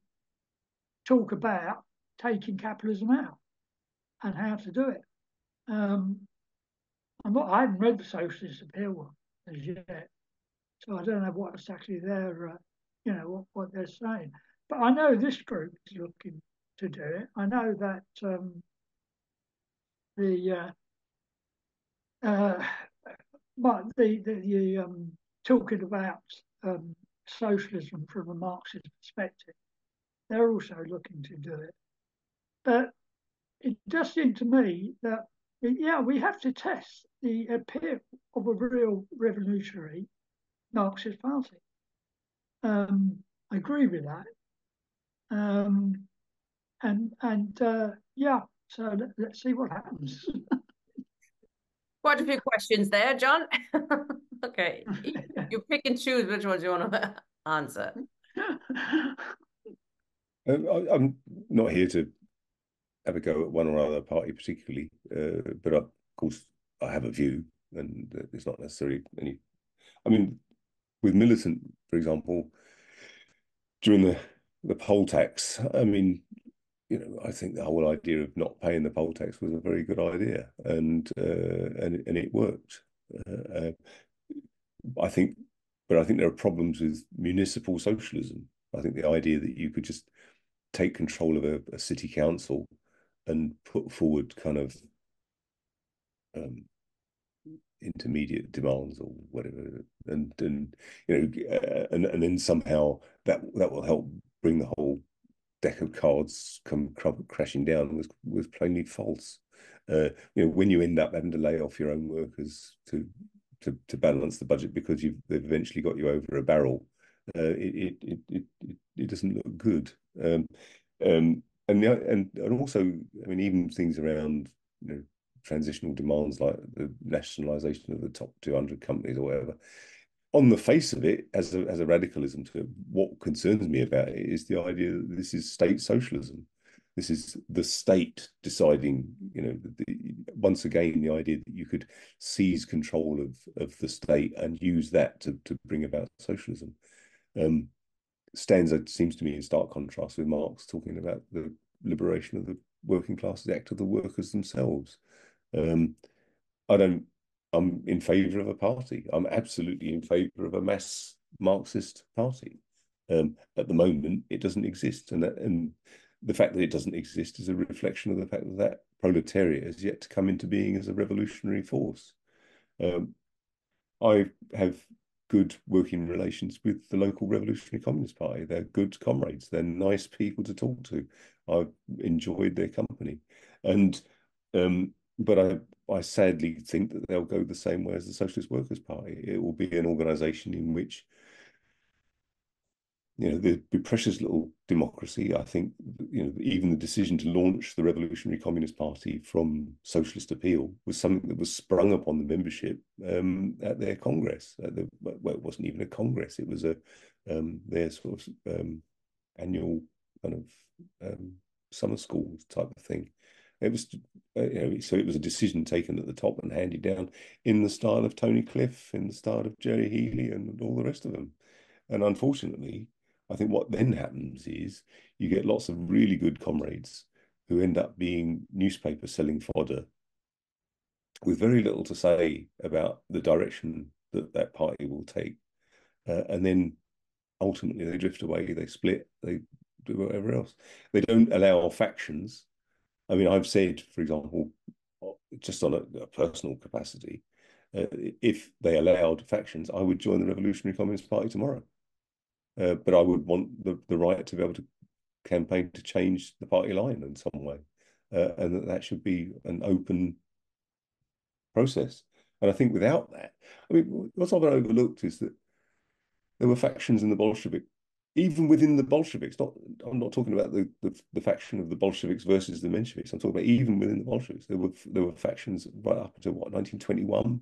talk about taking capitalism out and how to do it. I haven't read the Socialist Appeal one as yet, so I don't know what's actually there, you know, what they're saying. But I know this group is looking to do it. I know that talking about socialism from a Marxist perspective, they're also looking to do it. But it does seem to me that, yeah, we have to test the appeal of a real revolutionary Marxist party. I agree with that. Yeah, so let's see what happens. Quite a few questions there, John. Okay, you pick and choose which ones you want to answer. I'm not here to have a go at one or other party particularly, but of course I have a view. and there's not necessarily any. I mean, with militant, for example, during the poll tax, I mean, I think the whole idea of not paying the poll tax was a very good idea, and it worked. I think, but I think there are problems with municipal socialism. I think the idea that you could just take control of a city council and put forward kind of intermediate demands or whatever, and and then somehow that will help bring the whole deck of cards come crashing down was plainly false. When you end up having to lay off your own workers to balance the budget because they've eventually got you over a barrel, it doesn't look good. And also, I mean, even things around transitional demands like the nationalisation of the top 200 companies or whatever. On the face of it, as a radicalism to it, what concerns me about it is the idea that this is state socialism. This is the state deciding, once again, the idea that you could seize control of the state and use that to bring about socialism. Stands, it seems to me, in stark contrast with Marx talking about the liberation of the working classes, the act of the workers themselves. I'm in favour of a party. I'm absolutely in favour of a mass Marxist party. At the moment, it doesn't exist, and the fact that it doesn't exist is a reflection of the fact that proletariat has yet to come into being as a revolutionary force. I have good working relations with the local Revolutionary Communist Party. They're good comrades. They're nice people to talk to. I've enjoyed their company, and but I sadly think that they'll go the same way as the Socialist Workers' Party. It will be an organisation in which, there'd be precious little democracy. I think, even the decision to launch the Revolutionary Communist Party from socialist appeal was something that was sprung upon the membership at their congress. Well, it wasn't even a congress. It was their sort of annual kind of summer school type of thing. It was, so it was a decision taken at the top and handed down in the style of Tony Cliff, in the style of Jerry Healy, and all the rest of them. And unfortunately, I think what then happens is you get lots of really good comrades who end up being newspaper selling fodder with very little to say about the direction that party will take. And then ultimately they drift away, they split, they do whatever else. They don't allow factions. I mean, I've said, for example, just on a personal capacity, if they allowed factions, I would join the Revolutionary Communist Party tomorrow. But I would want the right to be able to campaign to change the party line in some way, and that should be an open process. And I think without that, I mean, what's often overlooked is that there were factions in the Bolshevik, even within the Bolsheviks. I'm not talking about the faction of the Bolsheviks versus the Mensheviks. I'm talking about even within the Bolsheviks, there were factions right up until 1921,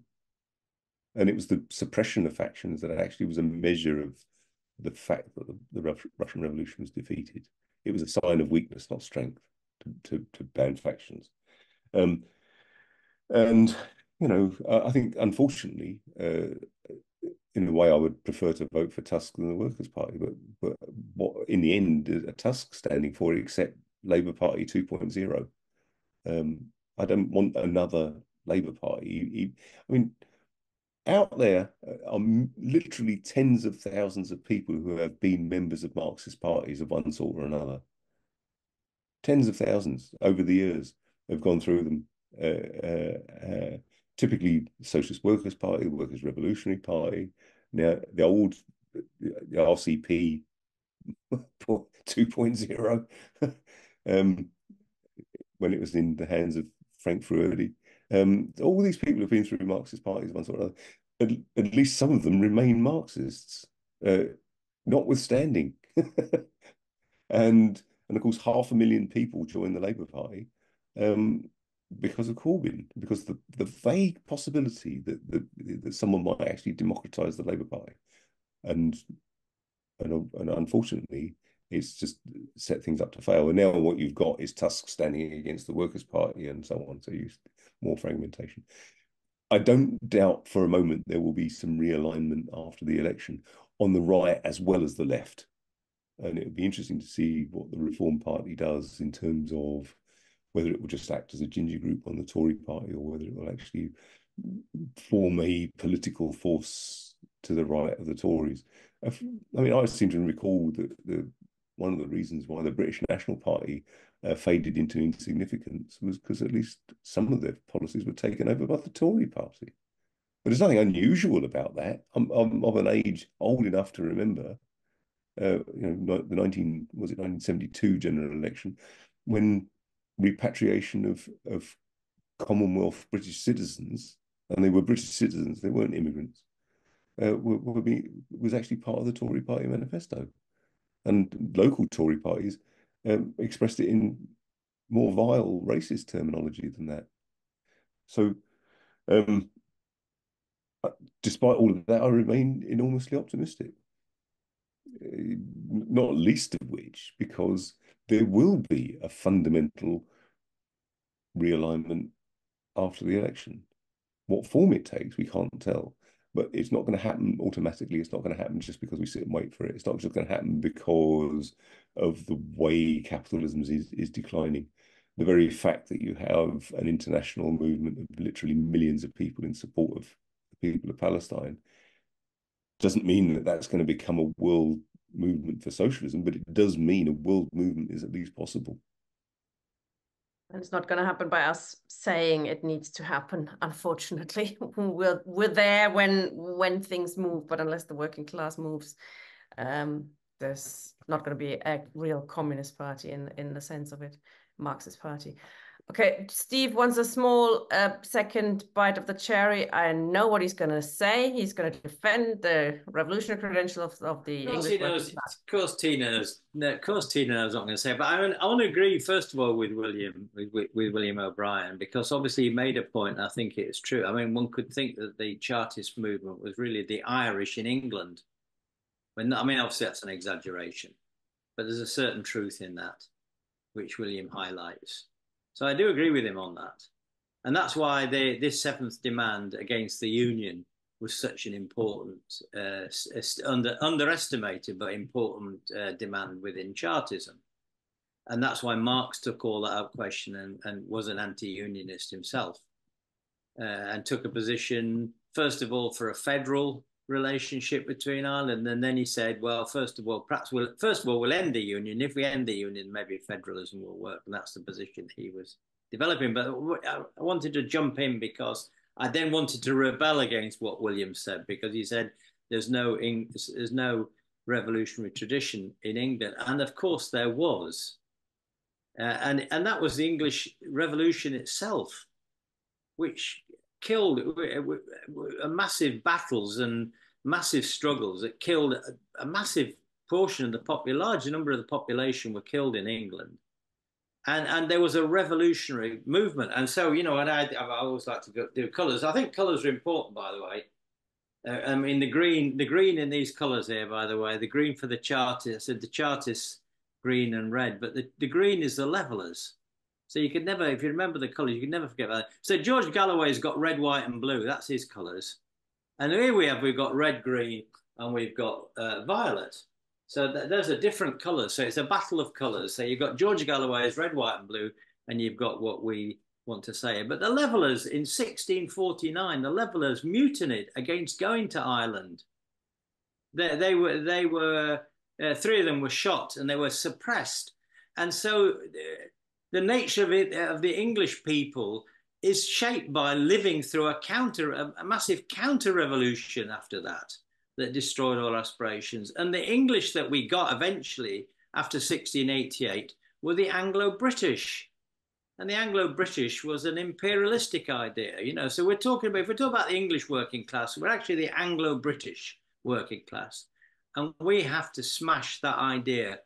and it was the suppression of factions that actually was a measure of the fact that the Russian Revolution was defeated. It was a sign of weakness, not strength, to ban factions. And I think, unfortunately, in a way, I would prefer to vote for Tusk than the Workers' Party. But what in the end is a Tusk standing for, except Labour Party 2.0? I don't want another Labour Party. I mean, out there are literally tens of thousands of people who have been members of Marxist parties of one sort or another. Tens of thousands over the years have gone through them. Typically, Socialist Workers' Party, the Workers' Revolutionary Party. Now, the RCP 2.0, when it was in the hands of Frank Fruerdi. All these people have been through Marxist parties of one sort or other. At least some of them remain Marxists, notwithstanding. And of course, 500,000 people joined the Labour Party because of Corbyn, because the vague possibility that someone might actually democratise the Labour Party, and unfortunately, it's just set things up to fail. And now what you've got is Tusk standing against the Workers' Party and so on. So you more fragmentation. I don't doubt for a moment there will be some realignment after the election on the right as well as the left. And it would be interesting to see what the Reform Party does in terms of whether it will just act as a ginger group on the Tory party or whether it will actually form a political force to the right of the Tories. I mean, I seem to recall that one of the reasons why the British National Party faded into insignificance was because at least some of their policies were taken over by the Tory party. But there's nothing unusual about that. I'm of an age old enough to remember, the 1972 general election, when repatriation of Commonwealth British citizens, and they were British citizens, they weren't immigrants, was actually part of the Tory party manifesto. And local Tory parties expressed it in more vile racist terminology than that. So despite all of that, I remain enormously optimistic. Not least of which because there will be a fundamental realignment after the election. What form it takes, we can't tell. But it's not going to happen automatically. It's not going to happen just because we sit and wait for it. It's not just going to happen because of the way capitalism is declining. The very fact that you have an international movement of literally millions of people in support of the people of Palestine doesn't mean that that's going to become a world movement for socialism, but it does mean a world movement is at least possible. And it's not going to happen by us saying it needs to happen, unfortunately. We're there when things move, but unless the working class moves, there's not going to be a real communist party in the sense of it, Marxist party. Okay, Steve wants a small second bite of the cherry. I know what he's going to say. He's going to defend the revolutionary credential of the English working class. Of course, Tina knows. No, of course, Tina knows what I'm going to say. But I want to agree first of all with William O'Brien, because obviously he made a point, and I think it is true. I mean, one could think that the Chartist movement was really the Irish in England. I mean, obviously that's an exaggeration, but there's a certain truth in that, which William highlights. So I do agree with him on that. And that's why this seventh demand against the union was such an important, underestimated but important demand within Chartism. And that's why Marx took all that out question and was an anti-unionist himself, and took a position, first of all, for a federal relationship between Ireland, and then he said, well, first of all, we'll end the union. If we end the union, maybe federalism will work, and that's the position he was developing. But I wanted to jump in because I then wanted to rebel against what William said, because he said there's no revolutionary tradition in England, and of course there was, and that was the English Revolution itself, which killed massive battles and massive struggles that killed a massive portion of the large number of the population were killed in England. And there was a revolutionary movement. And so, and I always like to do colours. I think colours are important, by the way. I mean, the green in these colours here, by the way, the green for the Chartists, the Chartists, green and red, but the green is the levellers. So you could never, if you remember the colours, you could never forget that. So George Galloway's got red, white, and blue. That's his colours. And here we've got red, green, and we've got violet. So there's a different colour. So it's a battle of colours. So you've got George Galloway's red, white, and blue, and you've got what we want to say. But the levellers in 1649, the levellers mutinied against going to Ireland. They were three of them were shot and they were suppressed. And so the nature of the English people is shaped by living through a massive counter-revolution after that destroyed all aspirations. And the English that we got eventually after 1688 were the Anglo-British. And the Anglo-British was an imperialistic idea, So if we're talking about the English working class, we're actually the Anglo-British working class. And we have to smash that idea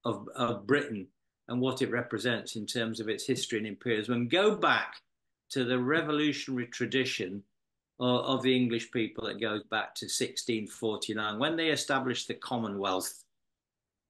of Britain and what it represents in terms of its history and imperialism, and go back to the revolutionary tradition of the English people that goes back to 1649, when they established the Commonwealth,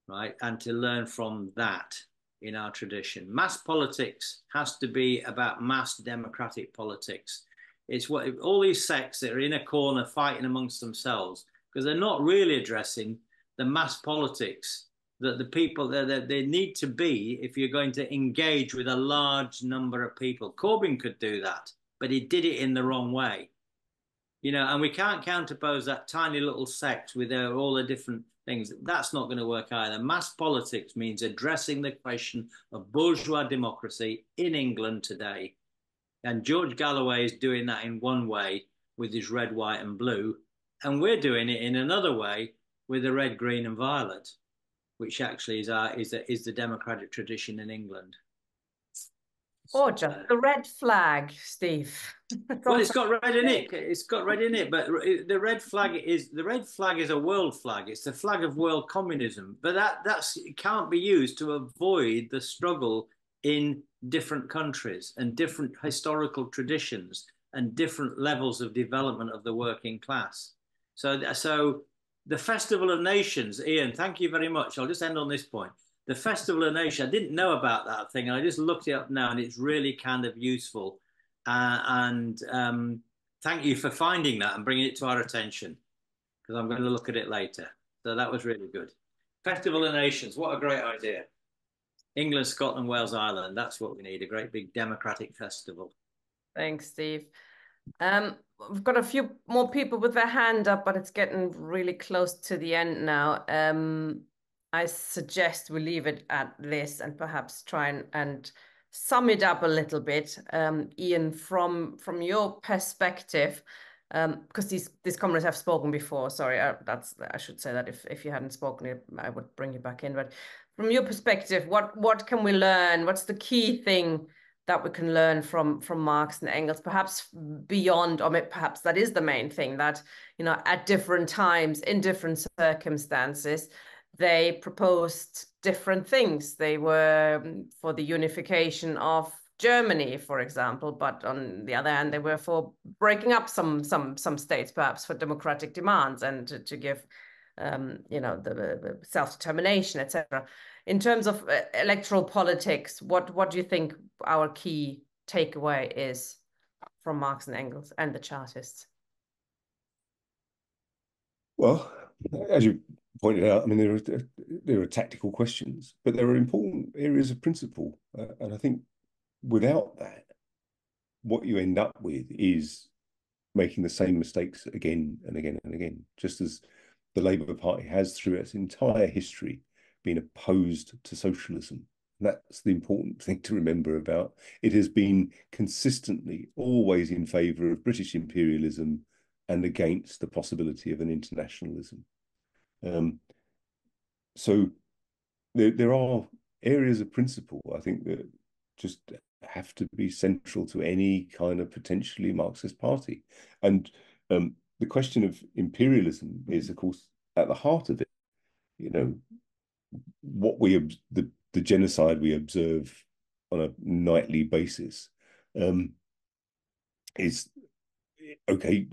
right? And to learn from that in our tradition. Mass politics has to be about mass democratic politics. It's what all these sects that are in a corner fighting amongst themselves because they're not really addressing the mass politics that the people that they need to be if you're going to engage with a large number of people. Corbyn could do that, but he did it in the wrong way. You know, and we can't counterpose that tiny little sect with all the different things. That's not going to work either. Mass politics means addressing the question of bourgeois democracy in England today. And George Galloway is doing that in one way with his red, white, and blue. And we're doing it in another way with the red, green, and violet, which actually is the democratic tradition in England. Or just the red flag, Steve. Well, it's got red in it. It's got red in it, but the red flag is a world flag. It's the flag of world communism. But it can't be used to avoid the struggle in different countries and different historical traditions and different levels of development of the working class. So the Festival of Nations, Ian, thank you very much. I'll just end on this point. The Festival of Nations, I didn't know about that thing. I just looked it up now, and it's really kind of useful. Thank you for finding that and bringing it to our attention, because I'm going to look at it later. So that was really good. Festival of Nations, what a great idea. England, Scotland, Wales, Ireland. That's what we need, a great big democratic festival. Thanks, Steve. We've got a few more people with their hand up, but it's getting really close to the end now. I suggest we leave it at this and perhaps try and sum it up a little bit. Ian, from your perspective, because these comrades have spoken before. Sorry, I should say that if you hadn't spoken, I would bring you back in. But from your perspective, what can we learn? What's the key thing that we can learn from Marx and Engels, perhaps beyond, or perhaps that is the main thing, that, you know, at different times, in different circumstances, they proposed different things. They were for the unification of Germany, for example, but on the other hand, they were for breaking up some states, perhaps for democratic demands and to give, you know, the self-determination, etc. In terms of electoral politics, what do you think our key takeaway is from Marx and Engels and the Chartists? Well, as you pointed out, I mean, there are tactical questions, but there are important areas of principle. And I think without that, what you end up with is making the same mistakes again and again and again, just as the Labour Party has through its entire history been opposed to socialism. And that's the important thing to remember about. It has been consistently always in favour of British imperialism and against the possibility of an internationalism. So there are areas of principle, I think, that just have to be central to any kind of potentially Marxist party. And the question of imperialism is, of course, at the heart of it. You know, what the genocide we observe on a nightly basis is, okay,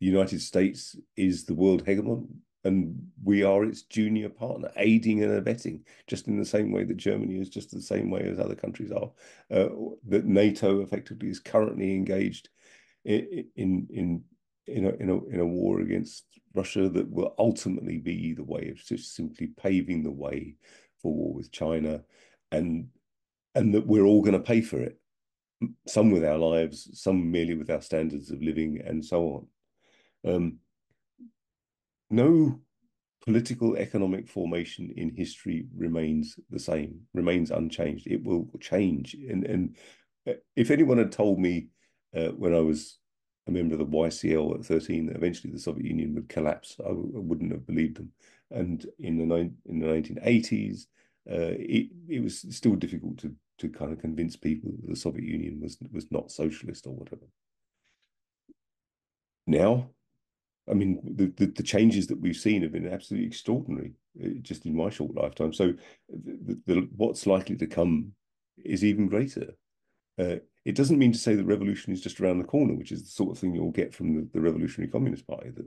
United States is the world hegemon, and we are its junior partner, aiding and abetting, just in the same way that Germany is, just the same way as other countries are. That NATO effectively is currently engaged in a war against Russia that will ultimately be the way of just simply paving the way for war with China, and that we're all going to pay for it. Some with our lives, some merely with our standards of living, and so on. No political economic formation in history remains the same, remains unchanged. It will change. And if anyone had told me when I was a member of the YCL at 13 that eventually the Soviet Union would collapse, I wouldn't have believed them. And in the 1980s, it was still difficult to kind of convince people that the Soviet Union was not socialist or whatever. Now, I mean, the changes that we've seen have been absolutely extraordinary, just in my short lifetime. So what's likely to come is even greater. It doesn't mean to say that revolution is just around the corner, which is the sort of thing you'll get from the Revolutionary Communist Party. That,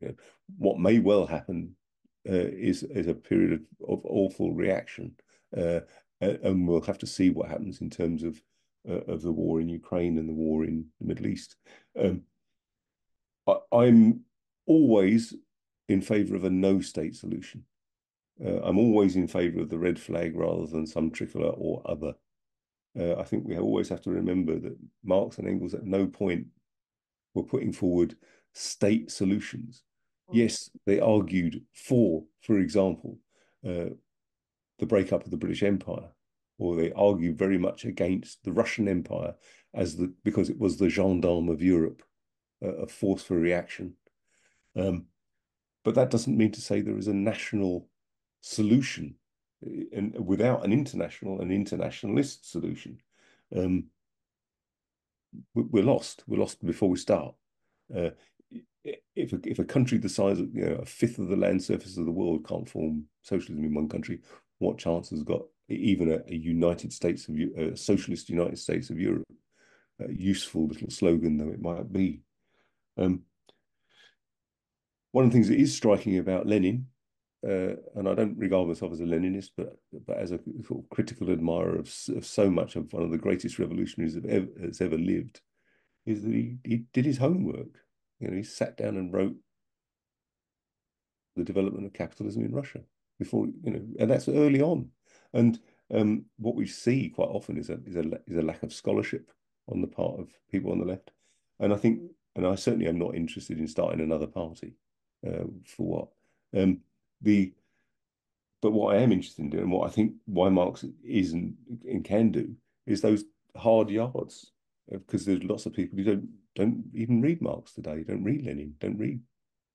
you know, what may well happen is a period of awful reaction, and we'll have to see what happens in terms of of the war in Ukraine and the war in the Middle East. I'm always in favour of a no-state solution. I'm always in favour of the red flag rather than some tricolor or other. I think we always have to remember that Marx and Engels at no point were putting forward state solutions. Yes, they argued for example, the breakup of the British Empire, or they argued very much against the Russian Empire because it was the gendarme of Europe, a force for reaction. But that doesn't mean to say there is a national solution, and without an internationalist solution, we're lost. We're lost before we start. If a country the size of a fifth of the land surface of the world can't form socialism in one country, what chance has got even a United States of a socialist United States of Europe? A useful little slogan though it might be. One of the things that is striking about Lenin, and I don't regard myself as a Leninist, but as a sort of critical admirer of so much of one of the greatest revolutionaries that has ever lived, is that he did his homework. He sat down and wrote the development of capitalism in Russia before, and that's early on. And what we see quite often is a lack of scholarship on the part of people on the left. And I certainly am not interested in starting another party. For what? But what I am interested in doing, what I think why Marx is and can do, is those hard yards, because there's lots of people who don't even read Marx today, don't read Lenin, don't read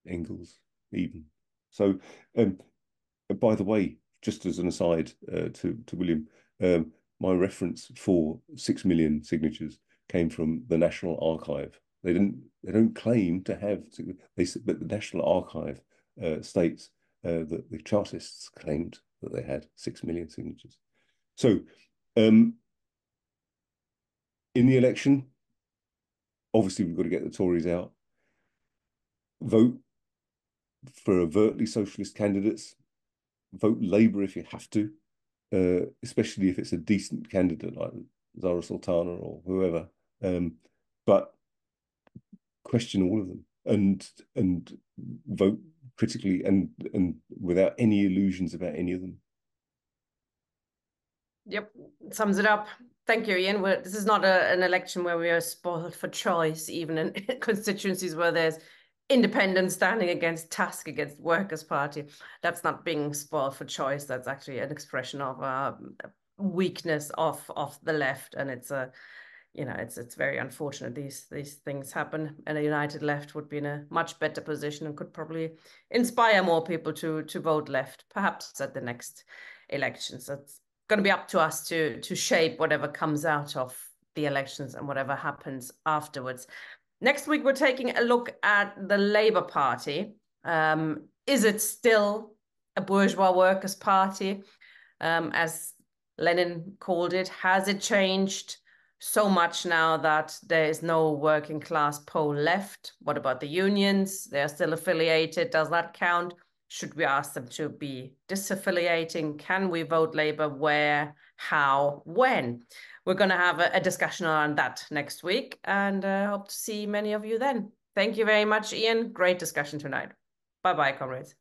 Engels even. So, by the way, just as an aside to William, my reference for 6 million signatures came from the National Archive. They don't claim to have, but the National Archive states that the Chartists claimed that they had 6 million signatures. So, in the election, obviously we've got to get the Tories out. Vote for overtly socialist candidates. Vote Labour if you have to, especially if it's a decent candidate like Zara Sultana or whoever. But question all of them and vote critically and without any illusions about any of them. Yep, sums it up. Thank you, Ian. This is not an election where we are spoiled for choice, even in constituencies where there's independents standing against Tusk, against Workers' Party. That's not being spoiled for choice. That's actually an expression of weakness of the left, and it's it's very unfortunate these things happen. And a united left would be in a much better position and could probably inspire more people to vote left, perhaps at the next elections. So it's going to be up to us to shape whatever comes out of the elections and whatever happens afterwards. Next week, we're taking a look at the Labour Party. Is it still a bourgeois workers' party, as Lenin called it? Has it changed so much now that there is no working class pole left? What about the unions? They're still affiliated. Does that count? Should we ask them to be disaffiliating? Can we vote Labour? Where? How? When? We're going to have a discussion on that next week, and hope to see many of you then. Thank you very much, Ian. Great discussion tonight. Bye-bye, comrades.